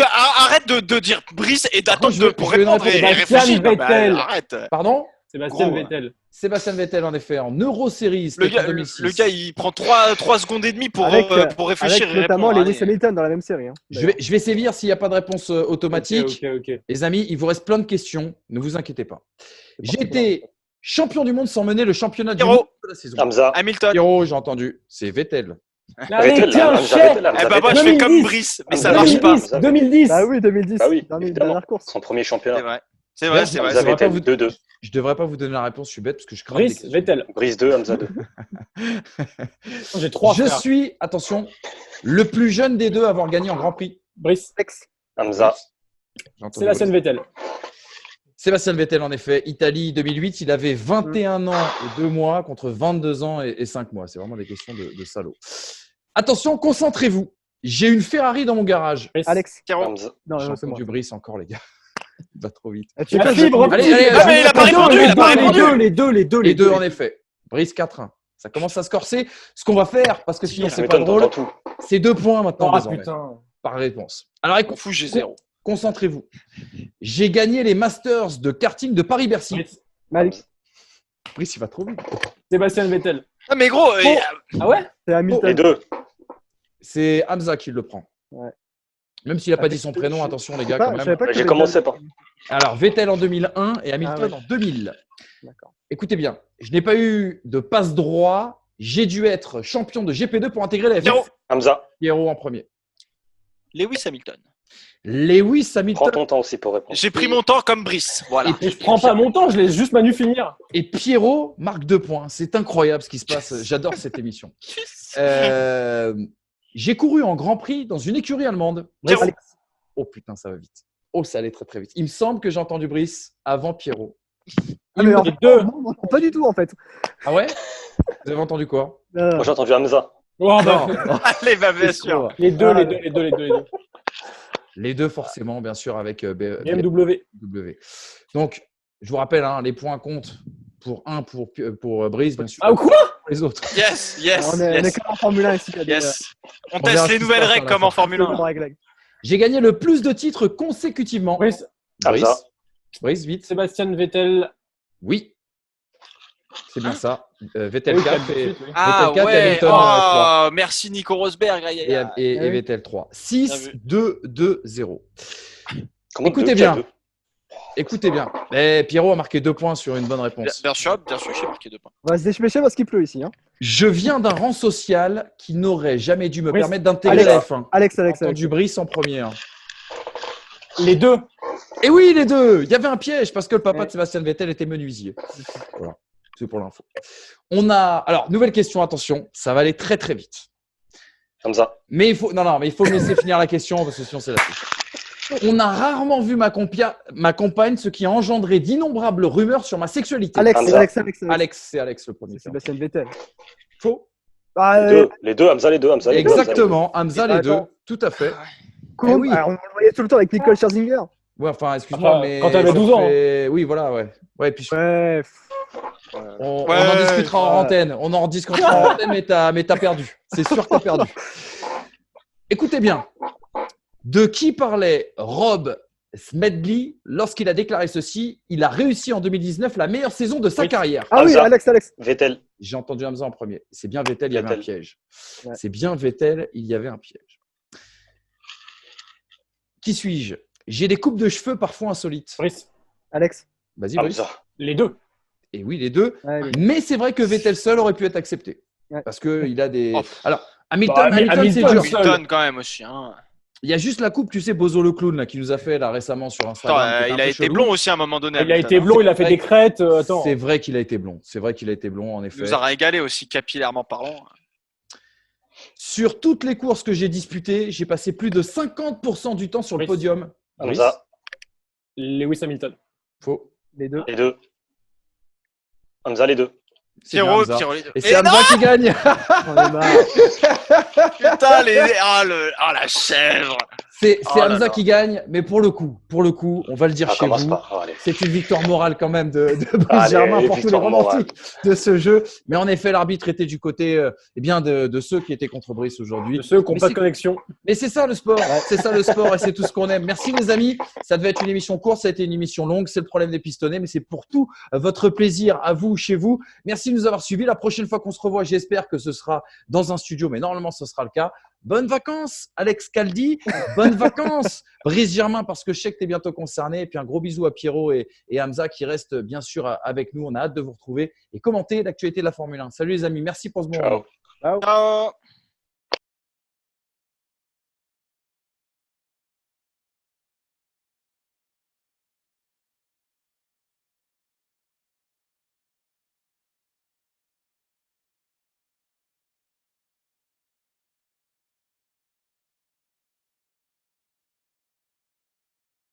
Speaker 4: de dire Brice et
Speaker 1: Par contre,
Speaker 4: d'attendre
Speaker 1: je veux-
Speaker 4: pour
Speaker 1: je veux une
Speaker 4: répondre et
Speaker 1: réponse.
Speaker 3: Sébastien
Speaker 4: réfléchir. Non, mais
Speaker 3: Vettel.
Speaker 4: arrête.
Speaker 1: Pardon?
Speaker 3: Sébastien
Speaker 4: Gros,
Speaker 3: Vettel.
Speaker 1: Sébastien Vettel, en effet, en Euroseries.
Speaker 4: Le
Speaker 1: c'était en
Speaker 4: gars,
Speaker 1: 2006.
Speaker 4: le gars, il prend 3 secondes et demie pour réfléchir
Speaker 2: Avec
Speaker 4: et
Speaker 2: notamment
Speaker 4: répondre.
Speaker 2: Lewis
Speaker 4: Allez.
Speaker 2: Hamilton dans la même série. Hein,
Speaker 1: Je vais sévir s'il n'y a pas de réponse automatique.
Speaker 3: Ok.
Speaker 1: Les amis, il vous reste plein de questions. Ne vous inquiétez pas.
Speaker 2: C'est
Speaker 1: J'ai
Speaker 2: parti.
Speaker 1: été champion du monde sans mener le championnat du
Speaker 4: Pierrot.
Speaker 1: monde de la saison.
Speaker 5: Hamza,
Speaker 4: Hamilton.
Speaker 1: Pierrot, j'ai entendu. C'est Vettel.
Speaker 3: Allez,
Speaker 5: Vettel,
Speaker 3: tiens,
Speaker 5: Hamza,
Speaker 3: chef.
Speaker 5: Vettel, Hamza,
Speaker 4: Eh bah, moi,
Speaker 5: Vettel.
Speaker 4: je fais comme
Speaker 3: 2010.
Speaker 4: Brice, mais
Speaker 5: Ah,
Speaker 4: ça marche pas.
Speaker 3: 2010. 2010.
Speaker 2: Bah oui, 2010.
Speaker 5: Bah oui,
Speaker 2: dernière
Speaker 5: évidemment.
Speaker 2: course.
Speaker 5: Son premier
Speaker 4: C'est
Speaker 5: championnat.
Speaker 4: vrai. C'est vrai, c'est vrai.
Speaker 5: Hamza
Speaker 1: c'est vrai.
Speaker 5: Vettel,
Speaker 1: Vous-
Speaker 5: 2-2.
Speaker 1: Je ne devrais pas vous donner la réponse, je suis bête parce que je crains
Speaker 3: Brice, Vettel.
Speaker 5: Brice 2, Hamza 2.
Speaker 3: J'ai 3
Speaker 1: Je
Speaker 3: frères.
Speaker 1: suis, attention, le plus jeune des deux à avoir gagné en Grand Prix.
Speaker 3: Brice.
Speaker 2: Alex,
Speaker 5: Hamza,
Speaker 1: J'ai entendu
Speaker 3: Sébastien
Speaker 1: Brice.
Speaker 3: Vettel.
Speaker 1: Sébastien Vettel, en effet, Italie 2008, il avait 21 ans et 2 mois contre 22 ans et 5 mois. C'est vraiment des questions de salaud. Attention, concentrez-vous. J'ai une Ferrari dans mon garage.
Speaker 3: Brice.
Speaker 2: Alex.
Speaker 4: Pierrot.
Speaker 5: Hamza.
Speaker 2: Non,
Speaker 1: J'ai
Speaker 2: c'est moi.
Speaker 1: entendu Brice encore, les gars. Il va trop vite.
Speaker 2: Ah, tu
Speaker 3: La
Speaker 2: vois,
Speaker 3: fibre,
Speaker 1: Allez,
Speaker 3: petit.
Speaker 1: allez,
Speaker 4: Ah, mais il a pas répondu, il a pas répondu.
Speaker 3: Les deux.
Speaker 1: Les deux, en effet. Brice 4-1. Ça commence à se corser. Ce qu'on va faire, parce que sinon c'est pas
Speaker 5: Hamilton,
Speaker 1: drôle,
Speaker 5: t'entends tout.
Speaker 1: c'est 2 points maintenant
Speaker 3: Oh
Speaker 1: désormais,
Speaker 3: putain.
Speaker 1: par réponse. Alors
Speaker 4: On
Speaker 1: écoute,
Speaker 4: fout, j'ai 0.
Speaker 1: concentrez-vous. J'ai gagné les Masters de karting de Paris-Bercy.
Speaker 3: Brice.
Speaker 2: Alex,
Speaker 1: Brice, il va trop vite.
Speaker 3: Sébastien Vettel.
Speaker 4: Ah, mais gros,
Speaker 3: Ah ouais?
Speaker 2: c'est Hamilton.
Speaker 5: Les deux.
Speaker 1: C'est Hamza qui le prend.
Speaker 2: Ouais.
Speaker 1: Même s'il n'a pas
Speaker 2: Ah,
Speaker 1: dit son
Speaker 2: je-
Speaker 1: prénom,
Speaker 2: je-
Speaker 1: attention les
Speaker 2: Je
Speaker 1: gars,
Speaker 2: sais pas-
Speaker 1: quand
Speaker 2: je savais
Speaker 1: même.
Speaker 2: pas que
Speaker 5: J'ai
Speaker 2: t'avais
Speaker 5: commencé
Speaker 2: gagné.
Speaker 5: par.
Speaker 1: Alors, Vettel en 2001 et Hamilton
Speaker 2: Ah
Speaker 1: en 2000.
Speaker 2: D'accord.
Speaker 1: Écoutez bien, je n'ai pas eu de passe droit. J'ai dû être champion de GP2 pour intégrer la F1.
Speaker 4: Pierrot.
Speaker 5: Hamza,
Speaker 1: Pierrot en premier.
Speaker 4: Lewis Hamilton.
Speaker 1: Lewis Hamilton
Speaker 5: prends ton temps aussi pour répondre.
Speaker 4: J'ai pris mon temps comme Brice. Voilà.
Speaker 3: Et je prends pas mon temps, je laisse juste Manu finir.
Speaker 1: et Pierrot marque 2 points. C'est incroyable ce qui se passe. J'adore cette émission. J'ai couru en Grand Prix dans une écurie allemande.
Speaker 4: Pierrot.
Speaker 2: Alex,
Speaker 1: Oh putain, ça va vite. Oh, ça allait très très vite. Il me semble que j'ai entendu Brice avant Pierrot.
Speaker 2: ah, mais en
Speaker 3: Les
Speaker 2: fait,
Speaker 3: deux.
Speaker 2: non, non, pas du tout en fait.
Speaker 1: Ah ouais? Vous avez entendu quoi?
Speaker 5: Moi j'ai entendu Hamza.
Speaker 3: Oh, bah,
Speaker 1: Non.
Speaker 4: Allez, bah, bien sûr.
Speaker 3: les deux.
Speaker 1: Les deux, forcément, bien sûr, avec
Speaker 3: BMW.
Speaker 1: BMW. Donc, je vous rappelle, hein, les points comptent pour un pour Brice, bien sûr,
Speaker 3: Ah, quoi?
Speaker 1: pour les autres.
Speaker 4: Yes, yes,
Speaker 2: on est
Speaker 4: yes.
Speaker 2: comme en Formule 1 ici. il y a des-
Speaker 4: Yes. On
Speaker 1: verra
Speaker 4: teste
Speaker 1: ce
Speaker 4: les
Speaker 1: qui se
Speaker 4: nouvelles
Speaker 1: passe à
Speaker 4: règles
Speaker 1: la
Speaker 4: comme
Speaker 1: fin.
Speaker 4: en Formule 1.
Speaker 2: des règles.
Speaker 1: J'ai gagné le plus de titres consécutivement.
Speaker 3: Brice,
Speaker 5: Hamza.
Speaker 1: Brice, vite.
Speaker 3: Sébastien Vettel.
Speaker 1: Oui. C'est bien ça. Vettel 4 et,
Speaker 3: oui.
Speaker 4: Ah
Speaker 1: Vettel 4 et
Speaker 4: ouais,
Speaker 1: Hamilton 3.
Speaker 4: merci Nico Rosberg. Aïe, aïe, aïe.
Speaker 1: Et Vettel 3. 6, 2, 2, 0.
Speaker 5: Comment
Speaker 1: Écoutez
Speaker 5: deux,
Speaker 1: bien.
Speaker 5: deux
Speaker 1: Écoutez bien. Pierrot a marqué 2 points sur une bonne réponse.
Speaker 4: Bien sûr, j'ai marqué 2 points.
Speaker 2: On va se déchemêcher parce qu'il pleut ici. Hein.
Speaker 1: Je viens d'un rang social qui n'aurait jamais dû me
Speaker 3: Brice.
Speaker 1: permettre d'intégrer
Speaker 2: Alex.
Speaker 1: la F1.
Speaker 2: Alex.
Speaker 1: Entendu Brice en premier. Hein.
Speaker 3: Les deux.
Speaker 1: Et oui, les deux. Il y avait un piège parce que le papa
Speaker 2: Ouais.
Speaker 1: de Sébastien Vettel était menuisier. Voilà. C'est pour l'info. On a. Alors, nouvelle question, attention. Ça va aller très, très vite.
Speaker 5: Hamza.
Speaker 1: Mais il faut. Non, mais il faut me laisser finir la question parce que sinon, c'est la suite. On a rarement vu ma compagne, ce qui a engendré d'innombrables rumeurs sur ma sexualité.
Speaker 2: Alex.
Speaker 1: C'est Alex le premier.
Speaker 2: C'est Sébastien Vettel.
Speaker 1: Faux.
Speaker 2: Ah,
Speaker 5: Les deux, Hamza, les deux, Hamza. les deux, Hamza, les deux.
Speaker 1: Exactement. Hamza, les deux.
Speaker 2: Attends.
Speaker 1: Tout à fait.
Speaker 2: Cool.
Speaker 1: oui.
Speaker 2: Alors, on le voyait tout le temps avec Nicole Scherzinger.
Speaker 1: Ouais, enfin, excuse-moi,
Speaker 3: Enfin,
Speaker 1: mais.
Speaker 3: quand t'avais
Speaker 1: ça
Speaker 3: 12 ans,
Speaker 1: fait- Oui, voilà, ouais. Ouais, puis
Speaker 2: Ouais.
Speaker 1: on
Speaker 4: Ouais.
Speaker 1: en discutera en antenne. On en discutera en antenne, mais t'as perdu. C'est sûr que t'as perdu. Écoutez bien. De qui parlait Rob Smedley lorsqu'il a déclaré ceci? Il a réussi en 2019 la meilleure saison de sa
Speaker 3: Oui.
Speaker 1: carrière.
Speaker 2: Ah oui,
Speaker 5: Hamza.
Speaker 2: Alex.
Speaker 5: Vettel.
Speaker 1: J'ai entendu Hamza en premier. C'est bien Vettel, il y avait un
Speaker 5: Vettel.
Speaker 1: piège.
Speaker 2: Ouais.
Speaker 1: C'est bien Vettel, il y avait un piège. Qui suis-je? J'ai des coupes de cheveux parfois insolites.
Speaker 3: Brice.
Speaker 2: Alex.
Speaker 1: Vas-y, Brice.
Speaker 5: Hamza.
Speaker 3: Les deux.
Speaker 1: Et oui, les deux.
Speaker 2: Ouais,
Speaker 1: Mais c'est vrai que Vettel seul aurait pu être accepté.
Speaker 2: Ouais.
Speaker 1: Parce qu'il a des.
Speaker 4: Oh.
Speaker 1: Alors, Hamilton,
Speaker 3: Bah,
Speaker 1: Hamilton, c'est
Speaker 3: Hamilton,
Speaker 1: dur.
Speaker 3: seul.
Speaker 4: Hamilton quand même aussi. Hein.
Speaker 1: Il y a juste la coupe, tu sais, Bozo le clown, là, qui nous a fait là, récemment sur
Speaker 4: Attends,
Speaker 1: Instagram. qui était
Speaker 4: il
Speaker 1: un
Speaker 4: a
Speaker 1: peu
Speaker 4: été
Speaker 1: chelou.
Speaker 4: blond aussi à un moment donné.
Speaker 3: Il a
Speaker 4: Hamilton,
Speaker 3: été
Speaker 4: hein.
Speaker 3: blond, il a fait
Speaker 1: vrai
Speaker 3: des crêtes. Attends.
Speaker 1: C'est vrai qu'il a été blond. C'est vrai qu'il a été blond, en
Speaker 4: Il
Speaker 1: effet.
Speaker 4: nous a régalé aussi capillairement parlant.
Speaker 1: Sur toutes les courses que j'ai disputées, j'ai passé plus de 50% du temps sur le
Speaker 3: Oui.
Speaker 1: podium.
Speaker 5: Hamza.
Speaker 3: Lewis Hamilton.
Speaker 1: Faux.
Speaker 2: Les deux.
Speaker 5: Les deux. Hamza, les deux.
Speaker 1: C'est bien
Speaker 4: Pierrot,
Speaker 1: Hamza.
Speaker 4: Pierrot.
Speaker 1: Et c'est Hamza qui gagne.
Speaker 2: On est marre.
Speaker 4: Putain, la chèvre.
Speaker 1: C'est
Speaker 4: Oh là
Speaker 1: Hamza
Speaker 4: là.
Speaker 1: qui gagne, mais pour le coup, on va le dire
Speaker 5: Ça
Speaker 1: chez
Speaker 5: commence
Speaker 1: vous.
Speaker 5: pas. Oh, allez.
Speaker 1: C'est une victoire morale quand même de Brice
Speaker 5: Allez,
Speaker 1: Germain pour tous les
Speaker 5: victoire
Speaker 1: romantiques de ce jeu. Mais en effet, l'arbitre était du côté de ceux qui étaient contre Brice aujourd'hui.
Speaker 3: De ceux qui n'ont
Speaker 1: Mais
Speaker 3: pas de
Speaker 1: c'est-
Speaker 3: connexion.
Speaker 1: Mais c'est ça le sport, c'est ça le sport et c'est tout ce qu'on aime. Merci les amis, ça devait être une émission courte, ça a été une émission longue, c'est le problème des pistonnets, mais c'est pour tout votre plaisir à vous, chez vous. Merci de nous avoir suivis. La prochaine fois qu'on se revoit, j'espère que ce sera dans un studio, mais normalement ce sera le cas. Bonnes vacances, Alex Caldi. Bonnes vacances, Brice Germain, parce que je sais que tu es bientôt concerné. Et puis un gros bisou à Pierrot et Hamza qui restent bien sûr avec nous. On a hâte de vous retrouver et commenter l'actualité de la Formule 1. Salut les amis, merci pour ce bon
Speaker 5: Ciao.
Speaker 1: moment.
Speaker 4: Ciao.